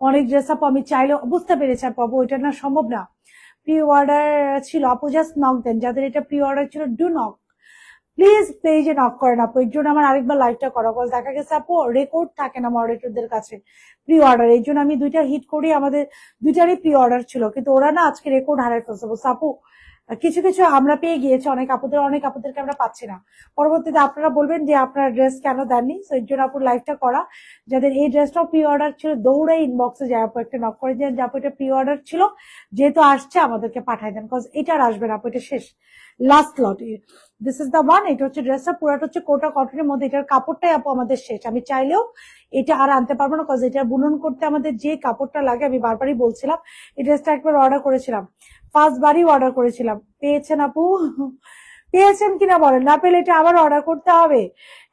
অনেক ড্রেস আপু আমি চাইলে বুঝতে পেরেছি আপু, ওইটা না সম্ভব না। প্রি অর্ডার ছিল আপু, জাস্ট নক দেন, যাদের এটা প্রি অর্ডার ছিল ডু নক, প্লিজ পেজে নক করেন আপু। এর জন্য আমার আরেকবার লাইভটা করা, কজ দেখা গেছে আপু রেকর্ড থাকে না মডারেটরদের কাছে প্রি অর্ডার, এই জন্য আমি 2টা হিট করি, আমাদের 2টারই প্রি অর্ডার ছিল, কিন্তু ওরা না আজকে রেকর্ড হারাই ফেলছে। বলছে আপু কিছু কিছু আমরা পেয়ে গিয়েছি, অনেক আপুদেরকে আমরা পাচ্ছি না। পরবর্তীতে আপনারা বলবেন যে আপনার ড্রেস কেন দেননি, সো এর জন্য আপুর লাইভটা করা। যাদের এই ড্রেসটাও প্রি অর্ডার ছিল দৌড়ে ইনবক্সে যায় আপু, একটা নক করে দেন যে আপু এটা প্রি অর্ডার ছিল, যেহেতু আসছে আমাদেরকে পাঠাই দেন, কজ এটা আর আসবে না আপু, এটা শেষ, last lot. This is the one. এটা হচ্ছে ড্রেসটা, পুরাটা হচ্ছে কোটা কটনের মধ্যে, এটার কাপড়টাই আপু আমাদের শেষ, আমি চাইলেও এটা আর আনতে পারবো না, কজ এটা বুনন করতে আমাদের যে কাপড়টা লাগে, আমি বারবারই বলছিলাম, এই ড্রেসটা একবার অর্ডার করেছিলাম, ফার্স্ট বারই অর্ডার করেছিলাম। পেয়েছেন আপু? পেয়েছেন কিনা বলেন, না পেলে এটা আবার অর্ডার করতে হবে।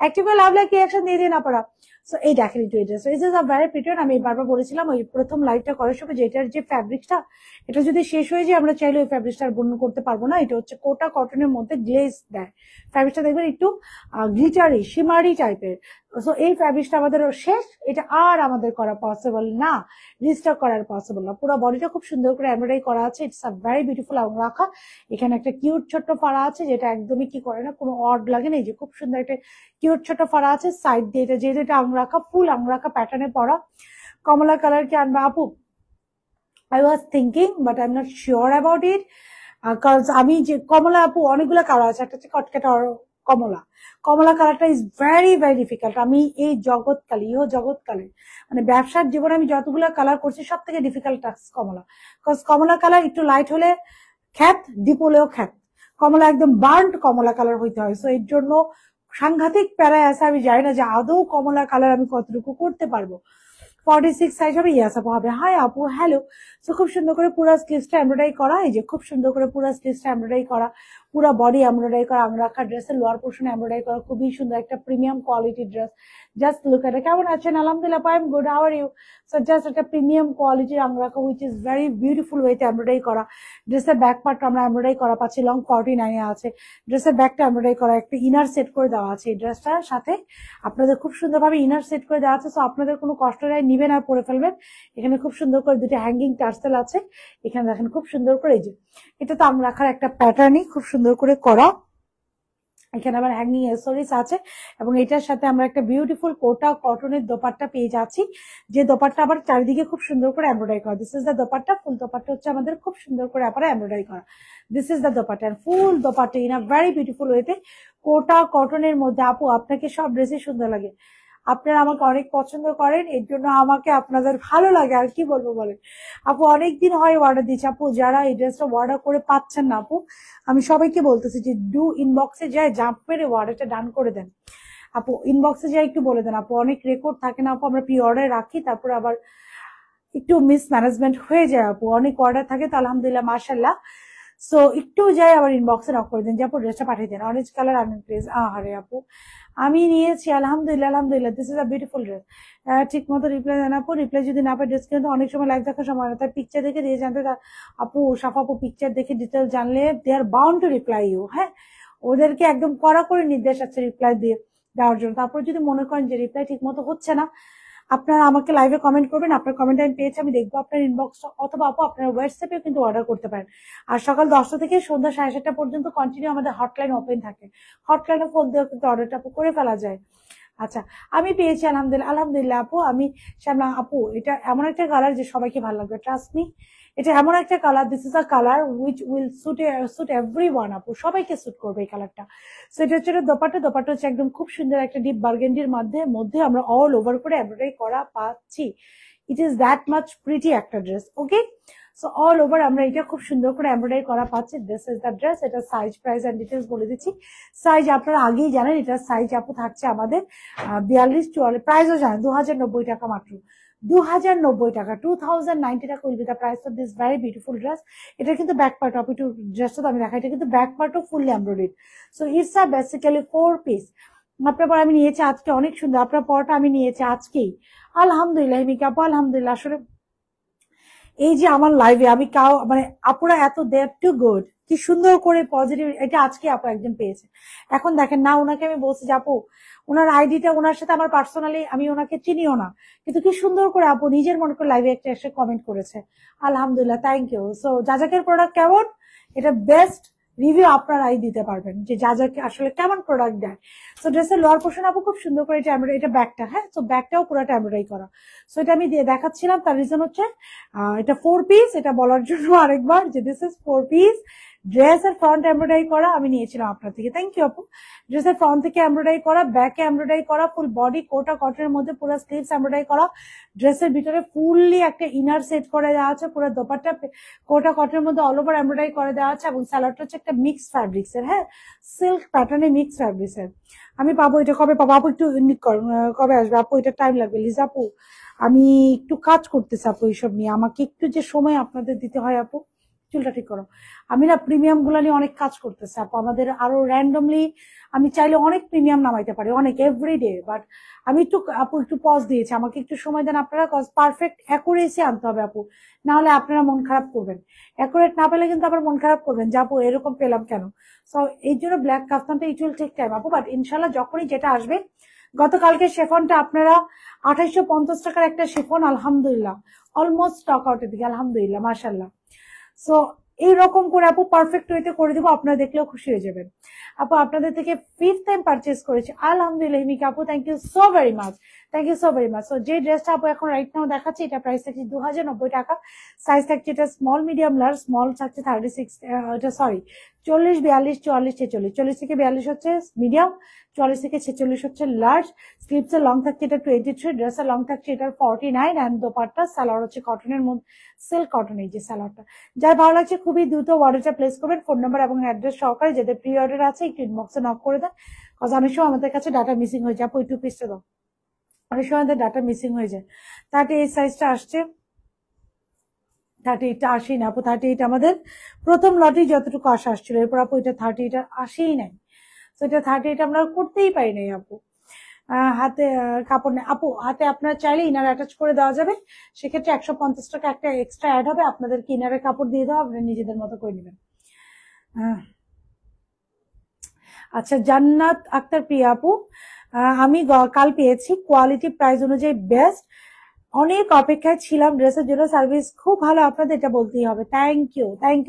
অ্যাক্টিভ লাভ লাইক রিঅ্যাকশন দিয়ে দিন আপনারা। সো এই দেখেন একটু, এটা ইজ আ ভেরি প্রিটি, আমি বারবার বলেছিলাম ওই প্রথম লাইভটা করার সময় যে এটার যে ফ্যাব্রিকটা, এটা যদি শেষ হয়ে যায় আমরা চাইলে ওই ফ্যাব্রিকটা আর বুনন করতে পারবো না। এটা হচ্ছে কোটা কটনের মধ্যে গ্লেজ দেয় ফ্যাব্রিকটা, দেখবেন একটু গ্লিটারি শিমারি টাইপের। সো এই ফ্যাব্রিকটা আমাদের শেষ, এটা আর আমাদের করা পসিবল না, রিস্টক করার পসিবল না। পুরো বডিটা খুব সুন্দর করে এমব্রয়ডারি করা আছে, ইটস আ ভেরি বিউটিফুল রাখা। এখানে একটা কিউট ছোট্ট ফাড়া আছে, যেটা একদমই কি করে না, কোনো অড লাগে না, এই যে খুব সুন্দর একটা কিউট ছোট ফাড়া আছে সাইড দিয়ে, এটা যেহেতু এটা আংরাখা, ফুল আংরাখা প্যাটার্নে পরা। কমলা কালার কি আনবা আপু? I was thinking, but I'm not sure about it. Cause আমি যে কমলা আপু অনেকগুলো কালার আছে, একটা হচ্ছে কটকাটা কমলা, কমলা কালারটা ইজ ভেরি ভেরি ডিফিকাল্ট। আমি এই জগৎকালে, জগৎকালে মানে ব্যবসার জীবনে আমি যতগুলো কালার করছি সব থেকে ডিফিকাল্ট টাস্ক কমলা। কজ কমলা কালার একটু লাইট হলে খ্যাত, ডিপ হলেও খ্যাত, কমলা একদম বার্ন্ট কমলা কালার হইতে হয়। সো এর জন্য সাংঘাতিক প্যারায় আছে, আমি জানি না যে আদৌ কমলা কালার আমি কতটুকু করতে পারবো। 46 সাইজ হবে, ইয়াস আপু হবে। হাই আপু, হ্যালো। সো খুব সুন্দর করে পুরো স্লিভসটা এমব্রয়ডারি করা, এই যে খুব সুন্দর করে পুরো স্লিভসটা এমব্রয়ডারি করা, পুরো বডি এমব্রয়ডারি করা আংরাখা, ড্রেসের লোয়ার পোর্শন এমব্রয়ডারি করা, খুবই সুন্দর একটা প্রিমিয়াম কোয়ালিটির dress. Just look at it. কেমন আছেন? আলহামদুলিল্লাহ, I am good, how are you? So just একটা প্রিমিয়াম কোয়ালিটির আংরাখা উইচ ইজ ভেরি বিউটিফুল ওয়েতে এমব্রয়ডারি করা। ড্রেসের ব্যাক পার্টটা আমরা এমব্রয়ডারি করা পাচ্ছি, লং 49 আছে। ড্রেসের ব্যাকটা এমব্রয়ডারি করা, একটা ইনার সেট করে দেওয়া আছে এই ড্রেসটার সাথে, আপনাদের খুব সুন্দরভাবে ইনার সেট করে দেওয়া আছে। সো আপনাদের কোনো কষ্ট নাই, নিবেন আর পরে ফেলবেন। এখানে খুব সুন্দর করে দুটো হ্যাঙ্গিং টার্সেল আছে, এখানে দেখেন খুব সুন্দর করে, এই যে এটা তো আংরাখার একটা প্যাটার্নই খুব সুন্দর করে করা। এখানে আবার হ্যাঙ্গিং অ্যাকসেসরিজ আছে এবং এটার সাথে আমরা একটা বিউটিফুল কোটা কটনের দোপাট্টা পেয়ে যাচ্ছি, যে দোপাট্টা আবার চারিদিকে খুব সুন্দর করে এমব্রয়ডারি করা। This is the dupatta, full dupatta হচ্ছে আমাদের খুব সুন্দর করে আবার এমব্রয়ডারি করা। This is the dupatta and full dupatta in a very beautiful ওয়েতে কোটা কটনের মধ্যে। আপু আপনাকে সব ড্রেসই সুন্দর লাগে, আপনারা আমাকে অনেক পছন্দ করেন, এর জন্য আমাকে আপনাদের ভালো লাগে, আর কি বলবো বলেন। আপু অনেকদিন হয় অর্ডার দিচ্ছি, আপু যারা এই ড্রেসটা অর্ডার করে পাচ্ছেন না আপু, আমি সবাইকে বলতেছি যে ডু ইনবক্সে যায় জাম্প মেরে অর্ডারটা ডান করে দেন আপু। ইনবক্সে যায় একটু বলে দেন আপু, অনেক রেকর্ড থাকে না আপু, আমরা প্রি অর্ডার রাখি, তারপরে আবার একটু মিসম্যানেজমেন্ট হয়ে যায় আপু, অনেক অর্ডার থাকে তো আলহামদুলিল্লাহ মাশাল্লাহ। সো একটু যাই আবার ইনবক্সে নক করে দেন যে আপু ড্রেসটা পাঠিয়ে দেন, অরেঞ্জ কালার আনেন প্লিজ। আরে আপু আমি নিয়েছি আলহামদুলিল্লাহ, আলহামদুলিল্লাহ, this is a beautiful dress. ঠিক মতো রিপ্লাই দেন আপু, রিপ্লাই যদি না পাই ড্রেস কিন্তু অনেক সময় লাইভ দেখার সময় না, তাই পিকচার দেখে দিয়ে জানতে আপু, সাফা আপু পিকচার দেখে ডিটেল জানলে they are bound to reply you. হ্যাঁ, ওদেরকে একদম কড়া করে নির্দেশ আছে রিপ্লাই দিয়ে দেওয়ার জন্য। তারপর যদি মনে করেন যে রিপ্লাই ঠিক মতো হচ্ছে না, আপনারা আমাকে লাইভে কমেন্ট করবেন, আপনার কমেন্ট আমি পেয়েছি, আমি দেখবো আপনার ইনবক্সটা, অথবা আপু আপনার হোয়াটসঅ্যাপে কিন্তু অর্ডার করতে পারেন। আর সকাল 10টা থেকে সন্ধ্যা 7:30 পর্যন্ত কন্টিনিউ আমাদের হটলাইন ওপেন থাকে, হটলাইনে ফোন দিয়েও কিন্তু অর্ডারটা আপু করে ফেলা যায়। আচ্ছা, আমি পেয়েছি আলহামদুলিল্লাহ, আলহামদুলিল্লাহ আপু। আমি শ্যামলা আপু, এটা এমন একটা কালার যে সবাইকে ভালো লাগবে, ট্রাস্ট মি। এটা এমন একটা colour, this is a colour which will suit everyone আপু, সবাইকে সুট করবে এই কালারটা। সো এটা হচ্ছে দোপাট্টা, দোপাট্টা হচ্ছে একদম খুব সুন্দর একটা ডিপ বার্গেন্ডির মধ্যে আমরা অল ওভার করে এমব্রয়ডারি করা পাচ্ছি। It is that much pretty একটা ড্রেস। ওকে, সো অল ওভার আমরা এটা খুব সুন্দর করে এমব্রয়ডারি করা পাচ্ছি। This is the dress. এটা সাইজ, প্রাইস এন্ড ডিটেলস বলে দিচ্ছি। সাইজ আপনারা আগেই জানেন, এটার সাইজ আপু থাকছে আমাদের 42-44, প্রাইসও জানেন 2090 টাকা মাত্র, 2090 টাকা, 2090 টাকা will be the price of this very beautiful dress. এটা কিন্তু ব্যাক পার্ট অফ একটু ড্রেসটা তো আমি দেখাই, এটা কিন্তু ব্যাক পার্টও fully embroidery. So it's a basically 4 piece. আপনার পর আমি নিয়েছি আজকে, অনেক সুন্দর। আপনার পরটা আমি নিয়েছি আজকেই আলহামদুলিল্লাহ মিকা আপু, আলহামদুলিল্লাহ। আসলে এই যে আমার লাইভে আমি মানে আপুরা এত দেয়ার টু গুড, কি সুন্দর করে পজিটিভ, এটা আজকে আপু একজন পেয়েছে। এখন দেখেন না, ওনাকে আমি বলছি যে আপু ওনার আইডিটা, ওনার সাথে আমার পার্সোনালি আমি ওনাকে চিনিও না, কিন্তু কি সুন্দর করে আপু নিজের মনে করে লাইভে একটা এসে কমেন্ট করেছে, আলহামদুলিল্লাহ, থ্যাংক ইউ। সো যাজাকের প্রোডাক্ট কেমন, এটা বেস্ট রিভিউ আপনারাই দিতে পারবেন যে যাজাকে আসলে কেমন প্রোডাক্ট দেয়। সো ড্রেসের লোয়ার পোর্শন আপু খুব সুন্দর করে এটা এমব্রয়ডারি, এটা ব্যাকটা, হ্যাঁ, সো ব্যাকটাও পুরোটা এমব্রয়ডারি করা। সো এটা আমি দেখাচ্ছিলাম, তার রিজন হচ্ছে এটা 4 পিস, এটা বলার জন্য আরেকবার যে দিস ইজ 4 পিস। ড্রেসের ফ্রন্ট এমব্রয়ডারি করা আমি নিয়েছিলাম আপনার থেকে, থ্যাংক ইউ আপু। ড্রেসের ফ্রন্ট থেকে এমব্রয়ডারি করা, ব্যাকে এমব্রয়ডারি করা, ফুল বডি কোটা কটনের মধ্যে পুরো স্লিভস এমব্রয়ডারি করা, ড্রেসের ভিতরে ফুললি একটা ইনার সেট করে দেওয়া আছে, পুরো দোপাট্টা কোটা কটনের মধ্যে অল ওভার এমব্রয়ডারি করে দেওয়া আছে, এবং স্যালাডটা হচ্ছে একটা মিক্স ফ্যাব্রিক্স এর, হ্যাঁ, সিল্ক প্যাটার্নে মিক্স ফ্যাব্রিক্স এর। আমি পাবো এটা কবে পাবো আপু, একটু কবে আসবে আপু, এটা টাইম লাগবে লিজা আপু, আমি একটু কাজ করতেছি আপু এইসব নিয়ে, আমাকে একটু যে সময় আপনাদের দিতে হয় আপু, চুলটা ঠিক করো। আমি না প্রিমিয়াম গুলা নিয়ে অনেক কাজ করতেছি আপু, আমাদের আরো র্যান্ডমলি আমি চাইলে অনেক প্রিমিয়াম নামাইতে পারি, অনেক এভরিডে, বাট আমি একটু আপু একটু পজ দিয়েছি, আমাকে একটু সময় দেন আপনারা, পারফেক্ট অ্যাকুরেসি আনতে হবে আপু, না হলে আপনারা মন খারাপ করবেন। অ্যাকুরেট না পেলে কিন্তু আবার মন খারাপ করবেন যে আপু এরকম পেলাম কেন। সো এই জন্য ব্ল্যাক কাফতানটা ইট উইল টেক টাইম আপু, বাট ইনশাল্লাহ যখনই যেটা আসবে। গতকালকে শেফনটা আপনারা 2850 টাকার একটা শেফন, আলহামদুলিল্লাহ অলমোস্ট স্টক আউটের দিকে, আলহামদুলিল্লাহ মাশাল্লাহ। সো এইরকম করে আপু পারফেক্ট ওয়েতে করে দিব, আপনারা দেখলেও খুশি হয়ে যাবেন। আপু আপনাদের থেকে 5th টাইম পারচেজ করেছি, আলহামদুলিল্লাহ মিকা আপু, thank you so very much, thank you so very much. So যে ড্রেসটা আপু এখন রাইট নাও দেখাচ্ছি, এটা প্রাইস থাকছে 2090 টাকা, সাইজ থাকছে এটা স্মল, মিডিয়াম, লার্জ। স্মল থাকছে 36, এটা সরি 40, 42, 44, 46, 40 থেকে 42 হচ্ছে মিডিয়াম, 44 থেকে 46 হচ্ছে লার্জ। স্লিপস এর লং থাকছে এটা 23, ড্রেসের লং থাকছে এটা 49, এন্ড দোপাট্টা সালোয়ার হচ্ছে কটনের মধ্যে, সিল্ক কটন, এই যে সালোয়ারটা। যার ভালো লাগছে খুবই দ্রুত অর্ডারটা প্লেস করবেন, ফোন নাম্বার এবং অ্যাড্রেস সহকারে, যাদের প্রি অর্ডার আছে একটু ইনবক্সে নক করে দেন, কজ অনেক সময় আমাদের কাছে ডাটা মিসিং হয়ে যায় আপু, একটু পিসটা দাও, অনেক সময় আমাদের ডাটা মিসিং হয়ে যায়। তাতে এই সাইজটা আসছে 38টা আসেই না আপু, 38 আমাদের প্রথম লটেই যতটুকু আশা আসছিল, এরপর আপু এটা 38 আসেই নাই। তো এটা 38 আমরা করতেই পারি নাই আপু। হাতে কাপড় নেই আপু, হাতে আপনার চাইলে ইনার অ্যাটাচ করে দেওয়া যাবে, সেক্ষেত্রে 150 টাকা একটা এক্সট্রা অ্যাড হবে, আপনাদেরকে ইনারের কাপড় দিয়ে দেওয়া, আপনারা নিজেদের মতো করে নেবেন। আচ্ছা, জান্নাত আক্তার প্রিয়া আপু, আমি কাল পেয়েছি, কোয়ালিটি প্রাইস অনুযায়ী বেস্ট, অনেক অপেক্ষায় ছিলাম ড্রেসের জন্য, সার্ভিস খুব ভালো আপনাদের, এটা বলতেই হবে। Thank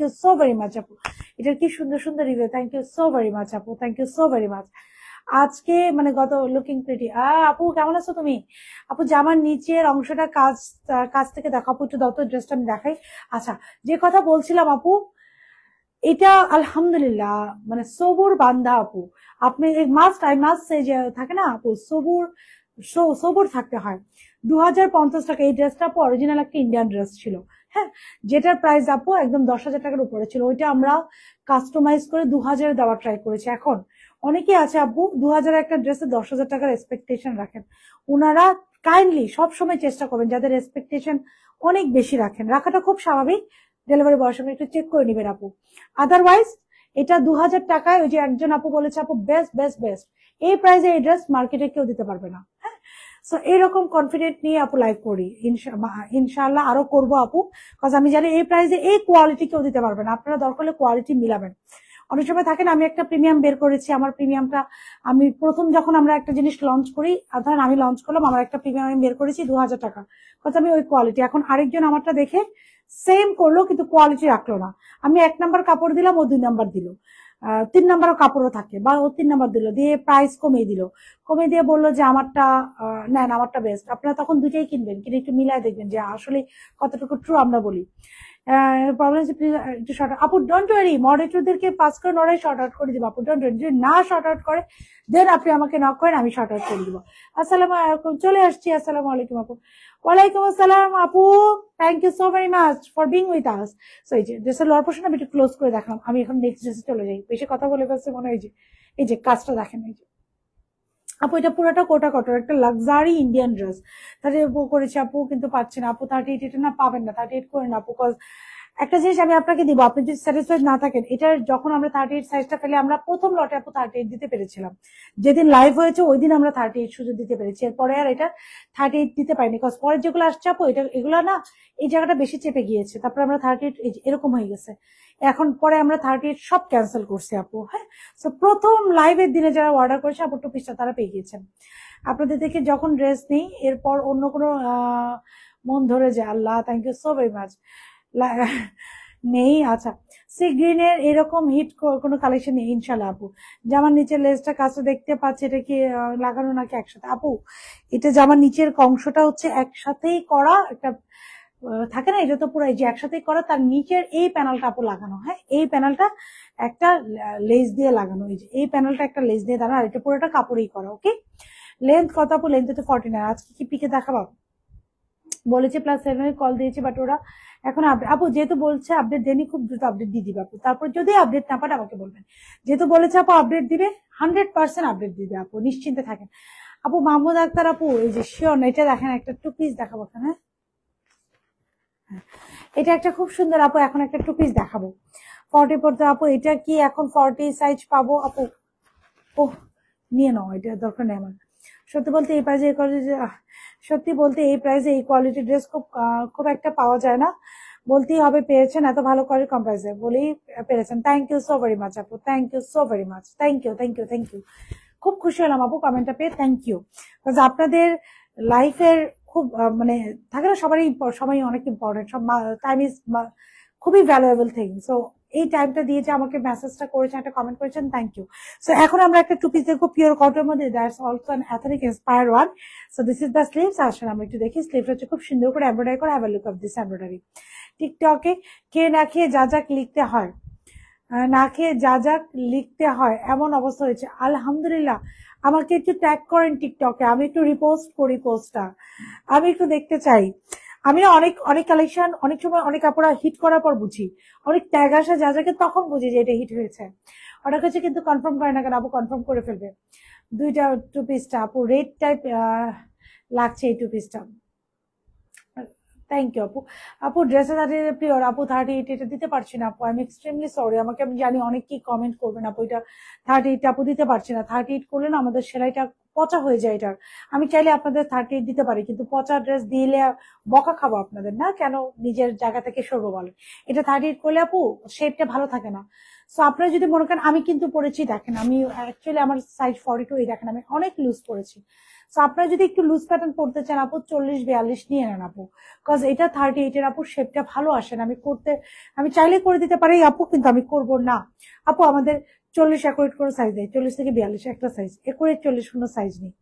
you so very much আপু, এটার কি সুন্দর সুন্দর review, thank you so very much আপু, thank you so very much. আজকে মানে গত লুকিং প্রিটি। আপু কেমন আছো তুমি? আপু জামার নিচের অংশটা কাছ থেকে দেখো আপু, একটু দাও তো ড্রেসটা আমি দেখাই। আচ্ছা, যে কথা বলছিলাম আপু, এটা আলহামদুলিল্লাহ মানে সবুর বান্ধা আপু, আপনি আই মাস্ট সে যে থাকে না আপু, সবুর থাকতে হয়। 2050 টাকা এই ড্রেসটা আপু, অরিজিনাল একটা ইন্ডিয়ান ড্রেস ছিল, হ্যাঁ, যেটার প্রাইস আপু একদম 10,000 টাকার উপরে ছিল, ওইটা আমরা কাস্টমাইজ করে 2,000 দেওয়ার ট্রাই করেছি। এখন অনেকে আছে আপু 2,000 একটা ড্রেসে 10,000 টাকার এক্সপেকটেশন রাখেন, ওনারা কাইন্ডলি সবসময় চেষ্টা করবেন যাদের এক্সপেকটেশন অনেক বেশি রাখেন, রাখাটা খুব স্বাভাবিক, ডেলিভারি বয়ের সঙ্গে একটু চেক করে নিবেন আপু। আদারওয়াইজ এটা 2,000 টাকায়, ওই যে একজন আপু বলেছে আপু বেস্ট বেস্ট বেস্ট, এই প্রাইসে এই ড্রেস মার্কেটে কেউ দিতে পারবে না, হ্যাঁ। সো এরকম কনফিডেন্ট নিয়ে আপু লাইভ করি, ইনশাআল্লাহ আরো করবো আপু, কজ আমি জানি এই প্রাইসে এই কোয়ালিটি কেউ দিতে পারবে না, আপনারা দরকার হলে কোয়ালিটি মিলাবেন। অনেক সময় থাকেন, আমি একটা প্রিমিয়াম বের করেছি, আমার প্রিমিয়ামটা আমি প্রথম যখন আমরা একটা জিনিস লঞ্চ করি, ধরেন আমি লঞ্চ করলাম, আমার একটা প্রিমিয়াম আমি বের করেছি 2,000 টাকা, কজ আমি ওই কোয়ালিটি, এখন আরেকজন আমারটা দেখে সেম করলো কিন্তু কোয়ালিটি রাখলো না, আমি 1 নাম্বার কাপড় দিলাম, ও 2 নাম্বার দিল, 3 নাম্বারও কাপড়ও থাকে, বা ও 3 নাম্বার দিল, দিয়ে প্রাইস কমিয়ে দিল, কমিয়ে দিয়ে বললো যে আমারটা নেন, আমারটা বেস্ট। আপনারা তখন দুইটাই কিনবেন, কিনে একটু মিলায় দেখবেন যে আসলে কতটুকু ট্রু আমরা বলি। প্রবলেম একটু শর্ট আপু, ডোন্ট ওয়ারি, মডারেটরদেরকে পাস করে নড়াই শর্ট আউট করে দিব আপু, ডোন্ট ওয়ারি, যদি না শর্ট আউট করে দেন আপনি আমাকে নক করেন, আমি শর্ট আউট করে দিব। আসসালামু আলাইকুম, চলে আসছি, আসসালামু আলাইকুম আপু। ওয়ালাইকুম আসসালাম আপু, thank you so very much for being with us. So এই যে ড্রেসের লোয়ার পোর্শন আমি একটু ক্লোজ করে দেখলাম, আমি এখন নেক্সট ড্রেসে চলে যাই, বেশি কথা বলে ফেলছে মনে হয়। এই যে কাজটা দেখেন, এই যে আপু এটা পুরোটা কোটা কটর একটা লাক্সারি ইন্ডিয়ান ড্রেস, 38 করেছে আপু, কিন্তু পাচ্ছে না আপু, 38 এটা না পাবেন না, 38 করে না আপু, কজ একটা জিনিস আমি আপনাকে দিব, আপনি যদি স্যাটিসফাইড না থাকেন, এটার যখন আমরা 38 সাইজটা পেলে, আমরা প্রথম লটে আপু 38 দিতে পেরেছিলাম, যেদিন লাইভ হয়েছে ওই দিন আমরা 38 শুধু দিতে পেরেছি, এরপরে আর এটা 38 দিতে পারিনি, কজ পরে যেগুলো আসছে আপু এটা এগুলো না এই জায়গাটা বেশি চেপে গিয়েছে, তারপরে আমরা 38 এরকম হয়ে গেছে, এখন পরে আমরা 38 সব ক্যান্সেল করছি আপু, হ্যাঁ। তো প্রথম লাইভের দিনে যারা অর্ডার করেছে আপু, 2 পিসটা তারা পেয়ে গিয়েছেন। আপনাদের দেখে যখন ড্রেস নেই, এরপর অন্য কোনো মন ধরে যায়, আল্লাহ thank you so very much. নেই, আচ্ছা, সি গ্রিনের এরকম হিট কোনো কালেকশন নেই ইনশাল্লাহ আপু। জামার নিচের লেসটা কাছে দেখতে পাচ্ছি, এটা কি লাগানো নাকি একসাথে আপু? এটা জামার নিচের অংশটা হচ্ছে একসাথেই করা, একটা থাকে না, এটা তো পুরো এই যে একসাথেই করা, তার নিচের এই প্যানেলটা আপু লাগানো, হ্যাঁ, এই প্যানেলটা একটা লেস দিয়ে লাগানো, এই যে এই প্যানেলটা একটা লেস দিয়ে দাঁড়ানো, আর এটা পুরোটা কাপড়েই করা, ওকে। লেন্থ কত আপু? লেন্থ তো 49। আজকে কি পিকে দেখাবো বলেছে, +7 কল দিয়েছে, বাট ওরা এখন আপু যেহেতু বলছে আপডেট দেনি, খুব দ্রুত আপডেট দিয়ে দিবে আপু, তারপর যদি আপডেট না পারে আমাকে বলবেন, যেহেতু বলেছে আপু আপডেট দিবে, 100% আপডেট দিবে আপু, নিশ্চিন্তে থাকেন আপু। মাহমুদ আক্তার আপু, এই যে শিওর, এটা দেখেন একটা 2 পিস দেখাবো এখানে, এটা একটা খুব সুন্দর আপু, এখন একটা 2 পিস দেখাবো 40 পড়তে আপু, এটা কি এখন 40 সাইজ পাবো আপু? ও নিয়ে নাও, এটা দরকার নেই আমার। সত্যি বলতে এই প্রাইসে সত্যি বলতে এই প্রাইসে এই কোয়ালিটির ড্রেস খুব একটা পাওয়া যায় না, বলতেই হবে পেয়েছেন, এত ভালো কোয়ালিটি কম প্রাইসে বলেই পেরেছেন। Thank you so very much আপু, thank you so very much, thank you thank you thank you. খুব খুশি হলাম আপু কমেন্টটা পেয়ে, থ্যাংক ইউ। আপনাদের লাইফের খুব মানে থাকে না, সবাই অনেক ইম্পর্টেন্ট, সব টাইম ইজ খুবই ভ্যালুয়েবল থিং। সো এই টাইমটা দিয়ে যে আমাকে মেসেজটা করেছেন, একটা কমেন্ট করেছেন, থ্যাংক ইউ। সো এখন আমরা একটা 2 পিস দেখবো পিওর কটনের মধ্যে, that's also an ethnic inspired one. So this is the sleeves. আসলে আমরা একটু দেখি, স্লিভটা হচ্ছে খুব সুন্দর করে এমব্রয়ডারি করে, have a look of this embroidery. টিকটকে কে না খেয়ে যা যাক লিখতে হয়, না খেয়ে যা যাক লিখতে হয়, এমন অবস্থা হয়েছে। আলহামদুলিল্লাহ, আমাকে একটু ট্যাগ করেন টিকটকে, আমি একটু রিপোস্ট করি পোস্টটা, আমি একটু দেখতে চাই। আমি না অনেক অনেক কালেকশন অনেক সময় অনেক কাপড় হিট করার পর বুঝি, অনেক ট্যাগ আসে যা যাকে, তখন বুঝি যে এটা হিট হয়েছে। অর্ডার কাছে কিন্তু কনফার্ম করে না কেন আপু? কনফার্ম করে ফেলবে। দুইটা 2 পিসটা আপু রেড টাইপ লাগছে, এই 2 পিসটা। থ্যাংক ইউ আপু। আপু ড্রেসে 38 পিওর আপু 38 এটা দিতে পারছি না আপু, আই এম এক্সট্রিমলি সরি। আমাকে, আমি জানি অনেক কি কমেন্ট করবেন আপু, এটা 38 আপু দিতে পারছি না। 38 করলে না আমাদের সেলাইটা পচা হয়ে যায় এটার। আমি চাইলে আপনাদের 38 দিতে পারি, কিন্তু পচা ড্রেস দিলে বকা খাবো আপনাদের, না কেন নিজের জায়গা থেকে সরবো বলেন। এটা 38 করলে আপু শেপটা ভালো থাকে না। সো আপনারা যদি মনে করেন, আমি কিন্তু পরেছি, দেখেন আমি অ্যাকচুয়ালি আমার সাইজ 42, এই দেখেন আমি অনেক লুজ পরেছি। সো আপনারা যদি একটু লুজ প্যাটার্ন পড়তে চান আপু 40-42 নিয়ে নেন আপু, কজ এটা 38 এর আপু শেপটা ভালো আসে না। আমি চাইলে করে দিতে পারি আপু, কিন্তু আমি করব না আপু। আমাদের 40 একুরেট কোনো সাইজ নেই, 40 থেকে 42 একটা সাইজ, একুরেট 40 কোনো সাইজ নেই।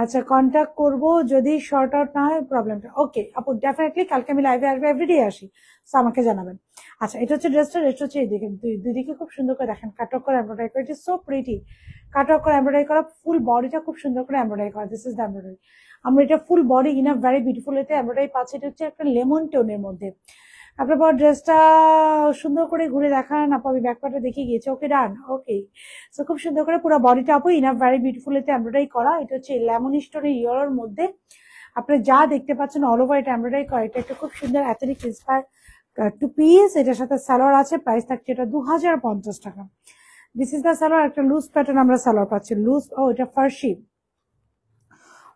আচ্ছা কন্ট্যাক্ট করব যদি শর্ট আউট না হয় প্রবলেমটা। ওকে আপু, ডেফিনেটলি কালকে আমি লাইভে আসবো, এভরিডে আসি, তো আমাকে জানাবেন। আচ্ছা এটা হচ্ছে ড্রেসটা, রেস্ট হচ্ছে এইদিকে, দুই দিকে খুব সুন্দর করে দেখেন কাটওয়ার্ক করে এমব্রয়ডারি করে, it is so pretty. Cutwork করে এমব্রয়ডারি করা, ফুল বডিটা খুব সুন্দর করে এমব্রয়ডারি করা, দিস ইজ দ্য এমব্রয়ডারি। আমরা এটা full body in a very beautiful এতে এমব্রয়ডারি পাচ্ছি, এটা হচ্ছে একটা লেমন টোনের মধ্যে। আপনার পর ড্রেসটা সুন্দর করে ঘুরে দেখান আপু, আমি ব্যাকপার্টটা দেখিয়ে গিয়েছি। ওকে ডান, ওকে। সো খুব সুন্দর করে পুরো বডিটা আপু ইন আ ভেরি বিউটিফুল এতে এমব্রয়ডারি করা, এটা হচ্ছে লেমন স্টোনের ইয়েলোর মধ্যে। আপনারা যা দেখতে পাচ্ছেন অল ওভার এটা এমব্রয়ডারি করা, এটা একটা খুব সুন্দর অ্যাথলেটিক ইন্সপায়ার টু পিস। এটার সাথে সালোয়ার আছে, প্রাইস থাকছে এটা 2050 টাকা। দিস ইজ দ্য সালোয়ার, একটা লুজ প্যাটার্ন আমরা সালোয়ার পাচ্ছি, লুজ। ও এটা ফার্সি,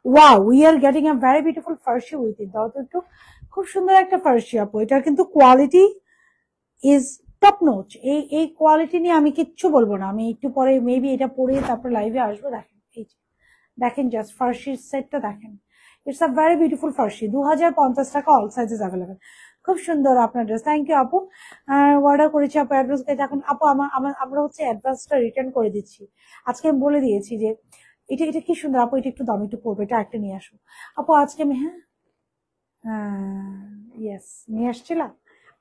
wow, we are getting a very beautiful ফার্সি উইথ ইট। দাও তো একটু, খুব সুন্দর একটা ফার্সি আপু, এটার কিন্তু কোয়ালিটি ইজ টপ নোচ। এই কোয়ালিটি নিয়ে আমি কিচ্ছু বলবো না, আমি একটু পরে মেবি এটা পরে তারপর লাইভে আসবো। দেখেন এই যে, দেখেন জাস্ট ফার্সির সেটটা দেখেন, ইটস আ ভেরি বিউটিফুল ফার্সি, 2050 টাকা, অল সাইজেস অ্যাভেলেবেল। খুব সুন্দর আপনার ড্রেস, থ্যাংক ইউ আপু। অর্ডার করেছি আপু, অ্যাডভান্স এখন আপু আমরা হচ্ছে অ্যাডভান্সটা রিটার্ন করে দিচ্ছি। আজকে আমি বলে দিয়েছি যে এটা এটা কি সুন্দর আপু, এটা একটু দাম একটু পড়বে, এটা একটা নিয়ে আসো আপু আজকে আমি। হ্যাঁ ইয়েস, নিয়ে আসছিলাম।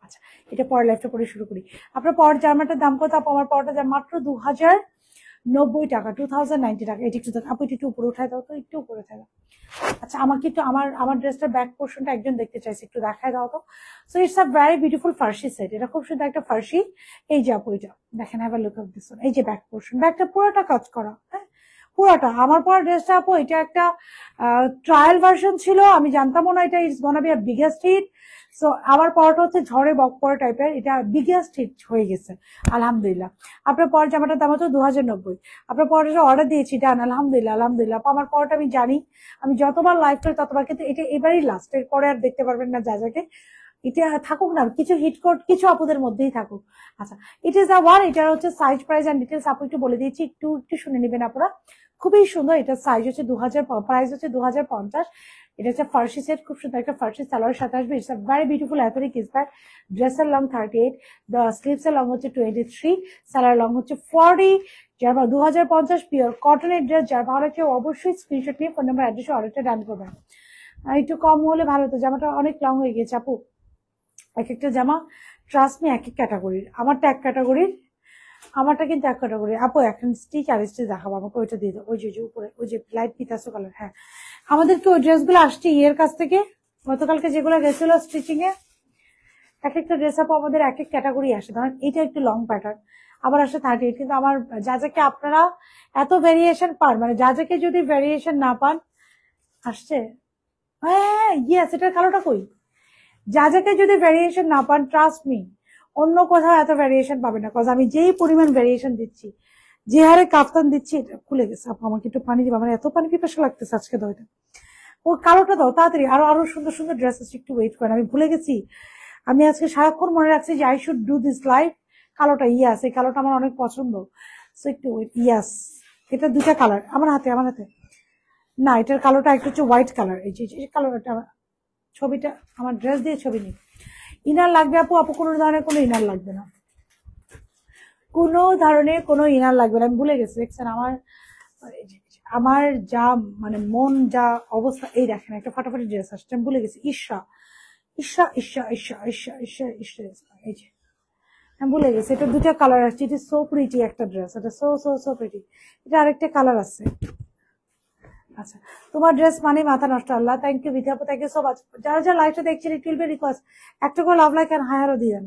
আচ্ছা এটা পরের লাইফটা পরে শুরু করি। আপনার পর জামাটার দাম কত আপু? আমার পরটা জামা মাত্র 2090 টাকা, 2090 টাকা। এটা একটু আপু এটা একটু উপরে উঠায় দাও তো, একটু উপরে উঠায় দাও। আচ্ছা আমাকে একটু আমার ড্রেসটার ব্যাক পোর্শনটা একজন দেখতে চাইছে, একটু দেখায় দাও তো। So it's a very beautiful Farsi set, এটা খুব সুন্দর একটা ফার্সি। এই যে আপু এটা দেখেন, have a look of this one. এই যে ব্যাক পোর্শন, ব্যাকটা পুরোটা কাজ করা, হ্যাঁ পুরোটা। আমার পর ড্রেসটা আপু এটা একটা ট্রায়াল ভার্সন ছিল, আমি জানতাম না এটা it's gonna be a biggest hit. So আমার পরটা হচ্ছে ঝড়ে বক পরা টাইপের, এটা বিগেস্ট হিট হয়ে গেছে আলহামদুলিল্লাহ। আপনার পর জামাটার দাম হচ্ছে 2090। আপনার পরটা অর্ডার দিয়েছি, ডান, আলহামদুলিল্লাহ আলহামদুলিল্লাহ। আমার পরটা আমি জানি, আমি যতবার লাইভ করি ততবার, কিন্তু এটা এবারই লাস্ট, এর পরে আর দেখতে পারবেন না যা যাকে। এটা থাকুক না, কিছু হিট কোড কিছু আপুদের মধ্যেই থাকুক। আচ্ছা ইট ইজ দ্য ওয়ান, এটার হচ্ছে সাইজ প্রাইস এন্ড ডিটেলস আপু একটু বলে দিয়েছি, একটু একটু শুনে নেবেন আপনারা। খুবই সুন্দর, এটার সাইজ হচ্ছে 2000, প্রাইস হচ্ছে 2050। এটা হচ্ছে ফার্সি সেট, খুব সুন্দর একটা ফার্সি সালোয়ারের সাথে আসবে। It's a very beautiful athletic inspire. ড্রেসের লং 38, স্লিভস এর লং হচ্ছে 23, সালোয়ার লং হচ্ছে 40। যার 2050 পিওর কটনের ড্রেস, যার ভালো লাগছে অবশ্যই স্ক্রিনশট নিয়ে ফোন নাম্বার অ্যাড্রেসে অর্ডারটা ডান করবেন। একটু কম হলে ভালো হতো, জামাটা অনেক লং হয়ে গেছে আপু। এক একটা জামা ট্রাস্ট মি এক এক ক্যাটাগরির, আমারটা এক ক্যাটাগরির, আমারটা কিন্তু এক ক্যাটাগরি আপু। এখন স্টিচ আর স্টিচ দেখাবো, আমাকে ওইটা দিয়ে দাও, ওই যে উপরে ওই যে লাইট পিতাসো কালার। হ্যাঁ আমাদেরকে ওই ড্রেসগুলো আসছে ইয়ের কাছ থেকে, গতকালকে যেগুলো গেছিল স্টিচিং এ। এক একটা ড্রেস আপু আমাদের এক এক ক্যাটাগরি আসে, ধরেন এটা একটু লং প্যাটার্ন, আবার আসে 38। কিন্তু আমার যা যাকে আপনারা এত ভেরিয়েশন পান, মানে যা যাকে যদি ভেরিয়েশন না পান, আসছে হ্যাঁ ইয়েস, এটার কালোটা কই? যা যাকে যদি ভ্যারিয়েশন না পান, ট্রাস্ট মি অন্য কোথাও এত ভ্যারিয়েশন পাবে না, কজ আমি যেই পরিমাণ ভ্যারিয়েশন দিচ্ছি, যে হারে কাফতান দিচ্ছি। এটা খুলে গেছে আপু, আমাকে একটু পানি দিবা, আমার এত পানি পিপাসা লাগতেছে আজকে। দাও এটা, ও কালোটা দাও তাড়াতাড়ি, আরো আরো সুন্দর সুন্দর ড্রেস আছে, একটু ওয়েট করেন, আমি ভুলে গেছি। আমি আজকে সারাক্ষণ মনে রাখছি যে I should do this live. কালোটা ইয়াস, এই কালোটা আমার অনেক পছন্দ। সো একটু ওয়েট, ইয়াস এটা দুইটা কালার আমার হাতে, আমার হাতে না, এটার কালোটা একটু হচ্ছে হোয়াইট কালার। এই যে কালারটা, ছবিটা আমার ড্রেস দিয়ে ছবি নেই। ইনার লাগবে আপু? আপু কোনো ধরনের কোনো ইনার লাগবে না, কোনো ধরনের কোনো ইনার লাগবে না। আমি ভুলে গেছি, দেখছেন আমার যা মানে মন যা অবস্থা। এই দেখেন একটা ফাটাফাটি ড্রেস আসছে, আমি ভুলে গেছি। ঈর্ষা ঈর্ষা ঈর্ষা ঈর্ষা ঈর্ষা ঈর্ষা ঈর্ষা, এই যে আমি ভুলে গেছি। এটা দুটো কালার আসছে, এটা সো প্রিটি একটা ড্রেস, এটা সো সো সো প্রিটি। এটা আরেকটা কালার আছে। আচ্ছা তোমার ড্রেস মানে মাথা নষ্ট। আল্লাহ, থ্যাংক ইউ বিথি আপু, থ্যাংক ইউ সো মাচ। যারা যারা লাইভটা দেখছেন ইট উইল বি রিকোয়েস্ট, একটা করে লাভ লাইক এন্ড হায়ারও দিয়েন।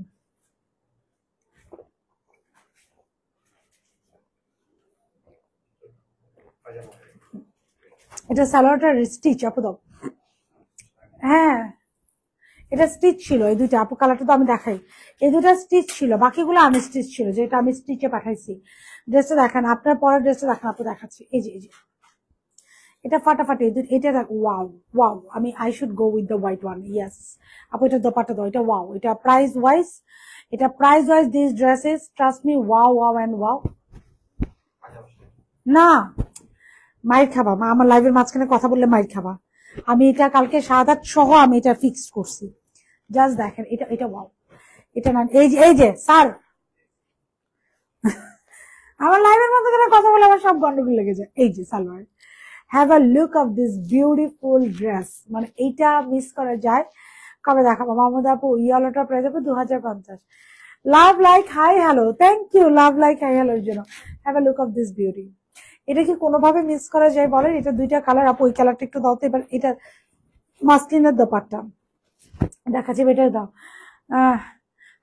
এটা সালোয়ারটা স্টিচ আপু দাও। হ্যাঁ এটা স্টিচ ছিল, এই দুইটা আপু কালারটা তো আমি দেখাই, এই দুটা স্টিচ ছিল, বাকিগুলো আনস্টিচ ছিল, যেটা আমি স্টিচে পাঠাইছি। ড্রেসটা দেখান, আপনার পরের ড্রেসটা দেখান আপু, দেখাচ্ছি, এই যে এটা ফাটাফাটি, এটা ওয়াও ওয়াও, আমি I should go with the white one, yes আপু, এটা দোপাট্টা দাও, এটা ওয়াও, এটা price wise, this dresses trust me, wow wow and wow. না, মাইর খাবা মা, আমার লাইভের মাঝখানে কথা বললে মাইর খাবা। আমি এটা কালকে 7-8 সহ আমি এটা ফিক্সড করছি। জাস্ট দেখেন, এটা ওয়াও, এটা না, এই যে স্যার, আমার লাইভের মাঝখানে কথা বলে আমার সব গন্ডগোল লেগে যায়। এই যে salwar, have a look of this beautiful dress, মানে এইটা মিস করা যায়। কবে দেখাবো মাহমুদ আপু? ইয়েলোটা প্রাইস আপু 2050। Love like hi hello, thank you love like hi হ্যালোর জন্য। Have a look of this beauty, এটা কি কোনোভাবে মিস করা যায় বলেন? এটা দুইটা কালার আপু, ওই কালারটা একটু দাও তো। এবার এটা মাসলিনের দোপাট্টা দেখাচ্ছি, বেটার দাও।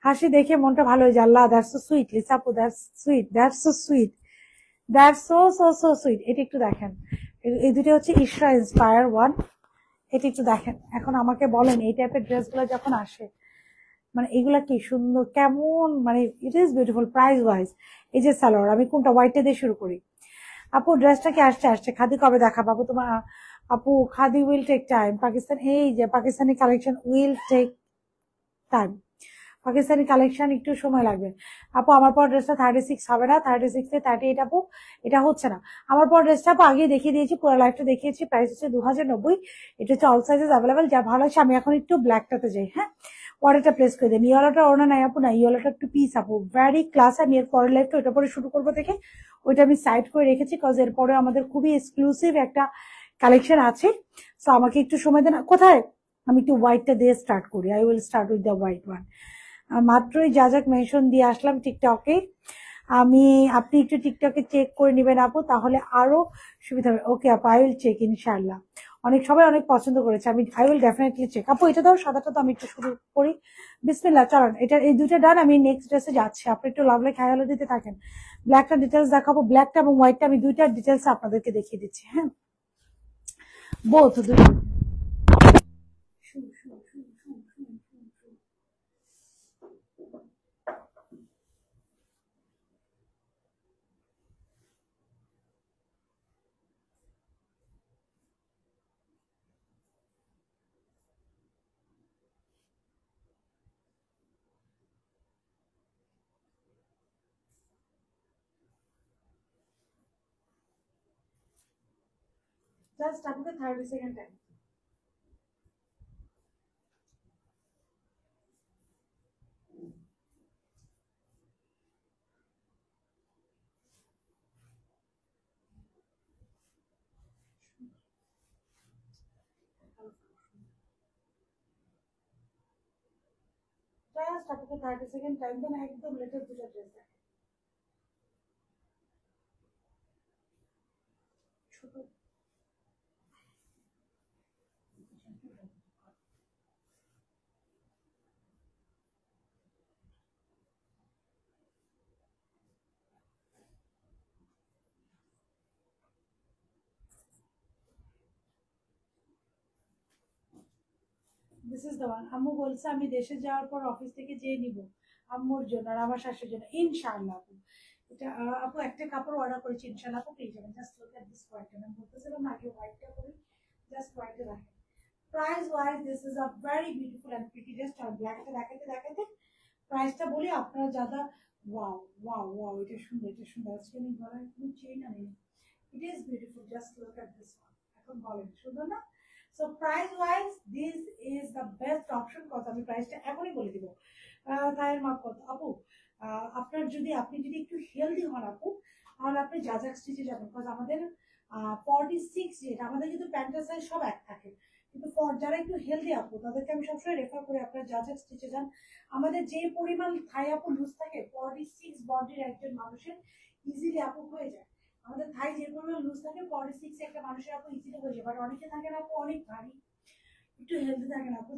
হাসি দেখে মনটা ভালো হয়ে যায়। আল্লাহ, দ্যাটস সো সুইট লিসা আপু, that's sweet, that's so sweet, that's so so so sweet. এটা একটু দেখেন, এই দুটো হচ্ছে ইশরা ইন্সপায়ার ওয়ান। এটা একটু দেখেন। এখন আমাকে বলেন, এই টাইপের ড্রেসগুলো যখন আসে, মানে এগুলা কি সুন্দর, কেমন, মানে it is beautiful price wise. এই যে সালোয়ার, আমি কোনটা, হোয়াইটটা দিয়ে শুরু করি। আপু ড্রেসটা কি আসছে? খাদি কবে দেখাবো আপু তোমার? আপু khadi will take time, Pakistan, এই যে Pakistani collection will take time, Pakistani collection একটু সময় লাগবে আপু। আমার পর ড্রেসটা 36 হবে না, 36 এ 38 আপু, এটা হচ্ছে না। আমার পর ড্রেসটা আপু আগেই দেখিয়ে দিয়েছি, পুরো লাইফটা দেখিয়েছি, প্রাইস হচ্ছে 2090। এটা হচ্ছে অল সাইজেস অ্যাভেলেবেল, যা ভালো লাগছে। আমি এখন একটু ব্ল্যাকটাতে যাই, হ্যাঁ, অর্ডারটা প্লেস করে দিন। ইয়েলোটা ওনা নাই আপু, না ইয়েলোটা একটু পিস আপু, ভ্যারি ক্লাস। আমি এর পরের লাইফটা ওইটা পরে শুরু করবো থেকে, ওইটা আমি সাইড করে রেখেছি, কজ এরপরে আমাদের খুবই এক্সক্লুসিভ একটা কালেকশন আছে। সো আমাকে একটু সময় দেন। কোথায়? আমি একটু হোয়াইটটা দিয়ে স্টার্ট করি, I will start with the white one. মাত্রই যাক মেনশন দিয়ে আসলাম টিকটকে, আপনি একটু টিকটকে চেক করে নেবেন আপু, তাহলে আরো সুবিধা হবে। ওকে আপু, আই উইল চেক ইনশাআল্লাহ। সবাই অনেক পছন্দ করেছে, আই উইল ডেফিনেটলি চেক। আপু এটা দাও, সাদাটা তো আমি একটু শুরু করি। বিসমিল্লাহ, চলেন, এটা এই দুইটা ডান, আমি নেক্সট ড্রেসে যাচ্ছি। আপনি একটু লাভ লাইক হাই দিতে থাকেন। ব্ল্যাকটা ডিটেলস দেখাবো, ব্ল্যাকটা এবং হোয়াইটটা আমি দুইটার ডিটেলস আপনাদেরকে দেখিয়ে দিচ্ছি, হ্যাঁ, বোথ দুটো। জাস্ট আপনাকে 30 সেকেন্ড টাইম। জাস্ট আপনাকে 30 সেকেন্ড টাইম দেন, একদম লেটেস্ট দুটো ড্রেস দেখেন। ছোট দিস ইজ দ্য ওয়ান। আম্মু বলছে আমি দেশে যাওয়ার পর অফিস থেকে যেয়ে নিব আম্মুর জন্য আর আমার শাশুর জন্য, ইনশাআল্লাহ আপু। এটা আপু একটা কাপড় অর্ডার করেছি, ইনশাআল্লাহ আপু পেয়ে যাবেন। Just look at this white, আমি বলতেছিলাম না আগে হোয়াইটটা করি, জাস্ট হোয়াইটে দেখেন। Price wise this is a very beautiful and pretty dress. আর ব্ল্যাকটা দেখাতে দেখাতে প্রাইসটা বলি, আপনারা যারা, ওয়াও ওয়াও ওয়াও, এটা সুন্দর, এটা সুন্দর। আজকে আমি গলায় কোনো চেইন আনি, it is beautiful, just look at this one. এখন বলেন সুন্দর না? So price wise this is the best option. কত আমি প্রাইসটা এখনই বলে দিব। তাই মাপ কত আপু? আপনি যদি একটু হেলদি হন আপু, তাহলে আপনি জাজাক স্টিচে যাবেন, বিকজ আমাদের 46 যেটা, আমাদের কিন্তু প্যান্টের সাইজ সব এক থাকে, কিন্তু যারা একটু হেলদি আপু তাদেরকে আমি সবসময় রেফার করি আপনার জাজাক স্টিচে যান। আমাদের যে পরিমাণ থাই আপু লুজ থাকে, 46 বডির একজন মানুষের ইজিলি আপু হয়ে যায়। আমাদের থাই যে পরিমাণ লুজ থাকে, 46 একটা মানুষের আপু ইজিলি হয়ে যায়। বাট অনেকে থাকে না আপু অনেক ভারী, একটু হেলদি থাকে না আপু,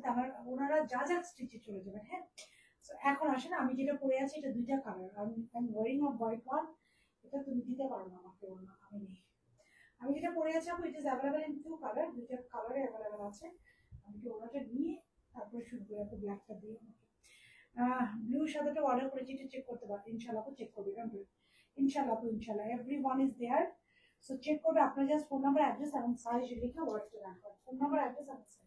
ওনারা জাজাক স্টিচে চলে যাবেন, হ্যাঁ। এখন আসেন, আমি যেটা পরে আছি এটা দুইটা কালার, আমি ওয়ারিং অফ হোয়াইট ওয়ান, এটা তুমি দিতে পারো না আমাকে, অন্য আমি নেই। আমি যেটা পরে আছি আপু, it is available in two colour, দুইটা কালারে অ্যাভেলেবল আছে। আমি কি ওনাটা নিয়ে তারপরে শুরু করে আপু ব্ল্যাকটা দিয়ে ব্লু সাদাটা অর্ডার করেছি, এটা চেক করতে পারবেন ইনশাআল্লাহ আপু, চেক করবে ইনশাআল্লাহ আপু, ইনশাআল্লাহ everyone is there. So check করবে, আপনার জাস্ট ফোন নাম্বার, অ্যাড্রেস এবং সাইজ লিখে হোয়াটসঅ্যাপে রান করেন, ফোন নাম্বার, অ্যাড্রেস এবং সাইজ।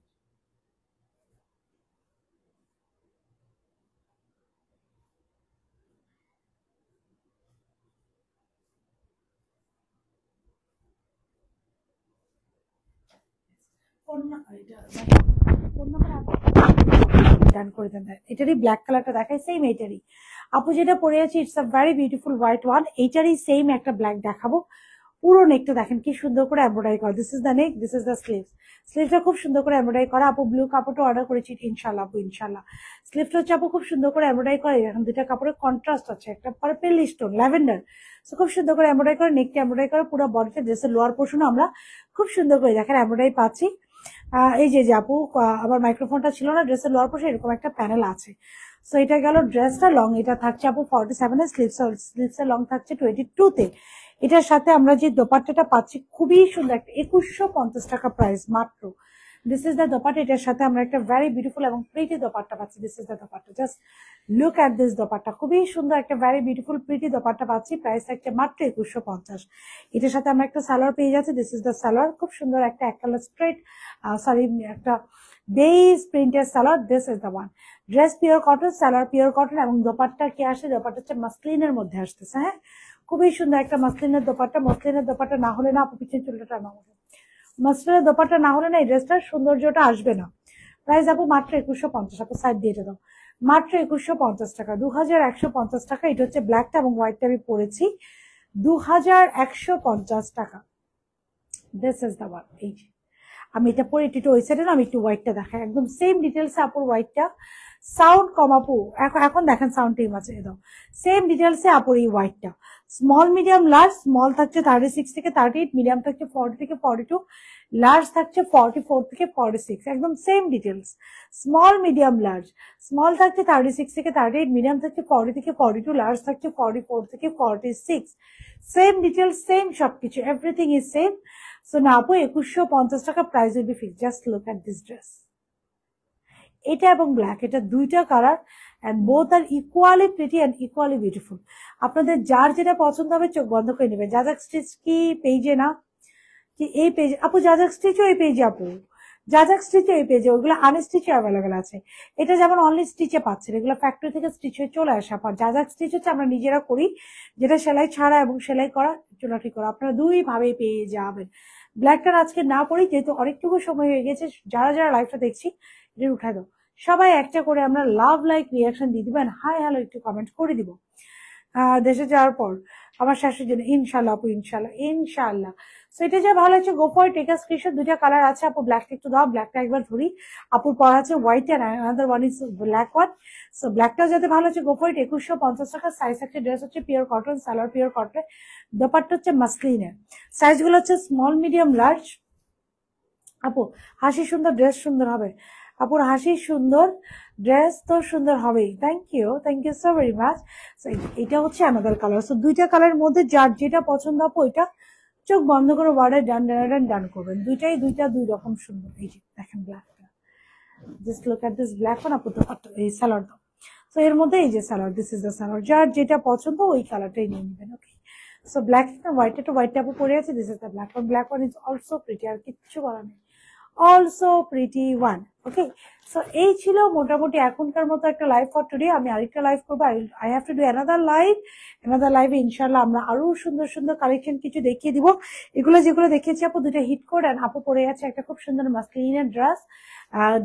ফোন নাম্বার ডান করে দেন। এটারই ব্ল্যাক কালারটা দেখায়, সেম এটারই আপু যেটা পরে আছে, it's a very beautiful white one. এইটারই সেম একটা ব্ল্যাক দেখাবো। পুরো নেকটা দেখেন কি সুন্দর করে এমব্রয়ডারি করা, this is the neck, this is the sleeves. স্লিভটা খুব সুন্দর করে এমব্রয়ডারি করা আপু, ব্লু কাপড়টা অর্ডার করেছি ইনশাআল্লাহ আপু, ইনশাআল্লাহ। স্লিভটা হচ্ছে আপু খুব সুন্দর করে এমব্রয়ডারি করা, এখন দুইটা কাপড়ের কন্ট্রাস্ট আছে, একটা পার্পল স্টোন ল্যাভেন্ডার। সো খুব সুন্দর করে এমব্রয়ডারি করে, নেকটা এমব্রয়ডারি করে, পুরো বডিটা ড্রেসের লোয়ার পোর্শন আমরা খুব সুন্দর করে দেখেন এমব্রয়ডারি পাচ্ছি। এই যে আপু আমার মাইক্রোফোনটা ছিল না, ড্রেসের লোয়ার পোর্শন এরকম একটা প্যানেল আছে। সো এটা গেল ড্রেসটা লং, এটা থাকছে আপু 47 এর, স্লিভস এর লং থাকছে 22 তে। এটার সাথে আমরা যে দোপাট্টাটা পাচ্ছি খুবই সুন্দর একটা 2150 টাকা প্রাইস মাত্র। দিস ইজ দ্য দোপাট্টা, এটার সাথে আমরা একটা ভেরি বিউটিফুল এবং প্রিটি দোপাট্টা পাচ্ছি। This is the dupatta, just look at this dupatta, খুবই সুন্দর একটা ভেরি বিউটিফুল প্রিটি দোপাট্টা পাচ্ছি, প্রাইস থাকছে মাত্র 2150। এটার সাথে আমরা একটা সালোয়ার পেয়ে যাচ্ছি, দিস ইজ দ্য সালোয়ার, খুব সুন্দর একটা এক কালার স্ট্রেট সরি একটা বেস প্রিন্টের salwar, this is the one. Dress pure cotton, salwar pure cotton, এবং দোপাট্টা কি আসে, দোপাট্টা হচ্ছে মাসলিনের মধ্যে আসতেছে। হ্যাঁ, খুবই সুন্দর একটা মাসলিনের দোপাট্টা। মসলিনের দোপাট্টা না হলে না আপু, পিছনে চুলটা টানা হবে, মাসলিনের দোপাট্টা না হলে না এই ড্রেসটার সৌন্দর্যটা আসবে না। প্রাইস আপু মাত্র 2150, আপু সাইড দিয়ে দাও, মাত্র 2150 টাকা, 2150 টাকা। এটা হচ্ছে ব্ল্যাকটা এবং হোয়াইটটা আমি পরেছি 2150 টাকা। This is the one. এই যে আমি এটা পরে একটু ওই সাইডে না, আমি একটু হোয়াইটটা দেখাই, একদম সেম ডিটেলস আপুর হোয়াইটটা। সাউন্ড কম আপু, এখন দেখেন সাউন্ড টিম আছে, একদম সেম ডিটেলসে আপুর এই হোয়াইটটা। স্মল মিডিয়াম লার্জ, স্মল থাকছে 36 থেকে 38, মিডিয়াম থাকছে 40 থেকে 42, লার্জ থাকছে 44 থেকে 46, একদম same details. Small medium large, small থাকছে 36 থেকে 38, মিডিয়াম থাকছে 40 থেকে 42, লার্জ থাকছে 44 থেকে 46, সেম ডিটেলস, সেম সবকিছু, এভরিথিং ইজ সেম। সো না আপু 2150 টাকা price will be fix. Just look at this dress, এটা এবং ব্ল্যাক, এটা দুইটা colour and both are equally pretty and equally beautiful. আপনাদের যার যেটা পছন্দ হবে চোখ বন্ধ করে নেবেন। জাজাক স্টিচ কি পেজে না, কি এই পেজে আপু, জাজাক স্টিচও এই পেজে আপু, জাজাক স্টিচও এই পেজে, ওইগুলো আনস্টিচও অ্যাভেলেবেল আছে। এটা যেমন অনলি স্টিচে পাচ্ছেন, এগুলো ফ্যাক্টরি থেকে স্টিচ হয়ে চলে আসে। আপনার জাজাক স্টিচ হচ্ছে আমরা নিজেরা করি, যেটা সেলাই ছাড়া এবং সেলাই করা, চুলাটি করা, আপনারা দুই ভাবে পেয়ে যাবেন। ব্ল্যাকটা আজকে না পড়ি, যেহেতু অনেকটুকু সময় হয়ে গেছে, যারা যারা লাইভটা দেখছি এটা উঠাই দাও, সবাই একটা করে আমরা লাভ লাইক রিয়াকশন দিয়ে দিবেন, হাই হ্যালো একটু কমেন্ট করে দিব। দেশে যাওয়ার পর আমার শাশুড়ির জন্য ইনশাল্লাহ আপু, ইনশাল্লাহ ইনশাল্লাহ। সো এটা যে ভালো লাগছে, go for take a screenshot. দুইটা কালার আছে আপু, ব্ল্যাকটা একটু দাও, ব্ল্যাকটা একবার ধরি। আপুর পর আছে white and another one is black one. So ব্ল্যাকটাও যাতে ভালো হচ্ছে, গো ফর ইট। 2150 টাকা সাইজ আছে, ড্রেস হচ্ছে pure cotton, salwar pure cotton, dupatta হচ্ছে মাসলিনের। সাইজ গুলো হচ্ছে স্মল মিডিয়াম লার্জ। আপু হাসি সুন্দর, ড্রেস সুন্দর হবে। আপুর হাসি সুন্দর, ড্রেস তো সুন্দর হবেই। Thank you so very much. এটা হচ্ছে আনাদার কালার। সো দুইটা কালারের মধ্যে যার যেটা পছন্দ আপু, এটা চোখ বন্ধ করে ওয়ার্ডে ডান ডান ডান করবেন। দুইটাই দুই রকম সুন্দর। এই যে দেখেন ব্ল্যাকটা, just look at this black one আপু, এই সালোয়ার দাও। সো এর মধ্যে এই যে salwar, this is the salwar, যার যেটা পছন্দ ওই কালারটাই নিয়ে নেবেন। ওকে, সো ব্ল্যাক হোয়াইট, একটু হোয়াইটটা আপু পরে আছে, this is the black one. Black one is also pretty, আর কিচ্ছু বলা নেই, also pretty one. Okay, so এই ছিল মোটামুটি এখনকার মতো একটা লাইভ ফর টুডে। আমি আরেকটা লাইভ করবো, I have to do another লাইভে ইনশাল্লাহ আমরা আরো সুন্দর সুন্দর কালেকশন কিছু দেখিয়ে দিব। এগুলো যেগুলো দেখিয়েছি আপু, দুটো হিট কোড অ্যান্ড আপু পরে আছে একটা খুব সুন্দর মাসলিনের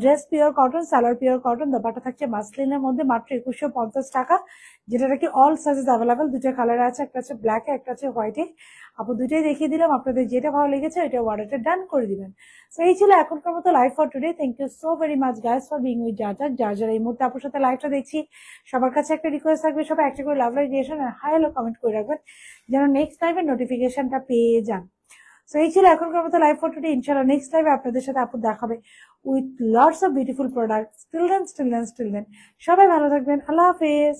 dress pure cotton, salwar pure cotton, dupatta থাকছে মাসলিনের মধ্যে মাত্র 2150 টাকা, যেটা নাকি অল সাইজেস অ্যাভেলেবেল। দুটো কালার আছে, একটা আছে ব্ল্যাকে, একটা আছে হোয়াইটে। আপু দুইটাই দেখিয়ে দিলাম, আপনাদের যেটা ভালো লেগেছে ওইটা অর্ডারটা ডান করে দিবেন। সো এই ছিল এখনকার মতো live for today. Thank you so very much guys for being with যার এই মুহূর্তে আপুর সাথে লাইভটা দেখছি, সবার কাছে একটা রিকোয়েস্ট থাকবে, সবাই একটা করে লাভ লাইক রিয়েকশন আর হাই হ্যালো কমেন্ট করে রাখবেন, যেন নেক্সট লাইভের নোটিফিকেশনটা পেয়ে যান। সো এই ছিল এখনকার মতো লাইভ ফর টুডে। ইনশাআল্লাহ নেক্সট লাইভে আপনাদের সাথে আপু দেখাবে with lots of beautiful product. Still then সবাই ভালো থাকবেন, আল্লাহ হাফেজ।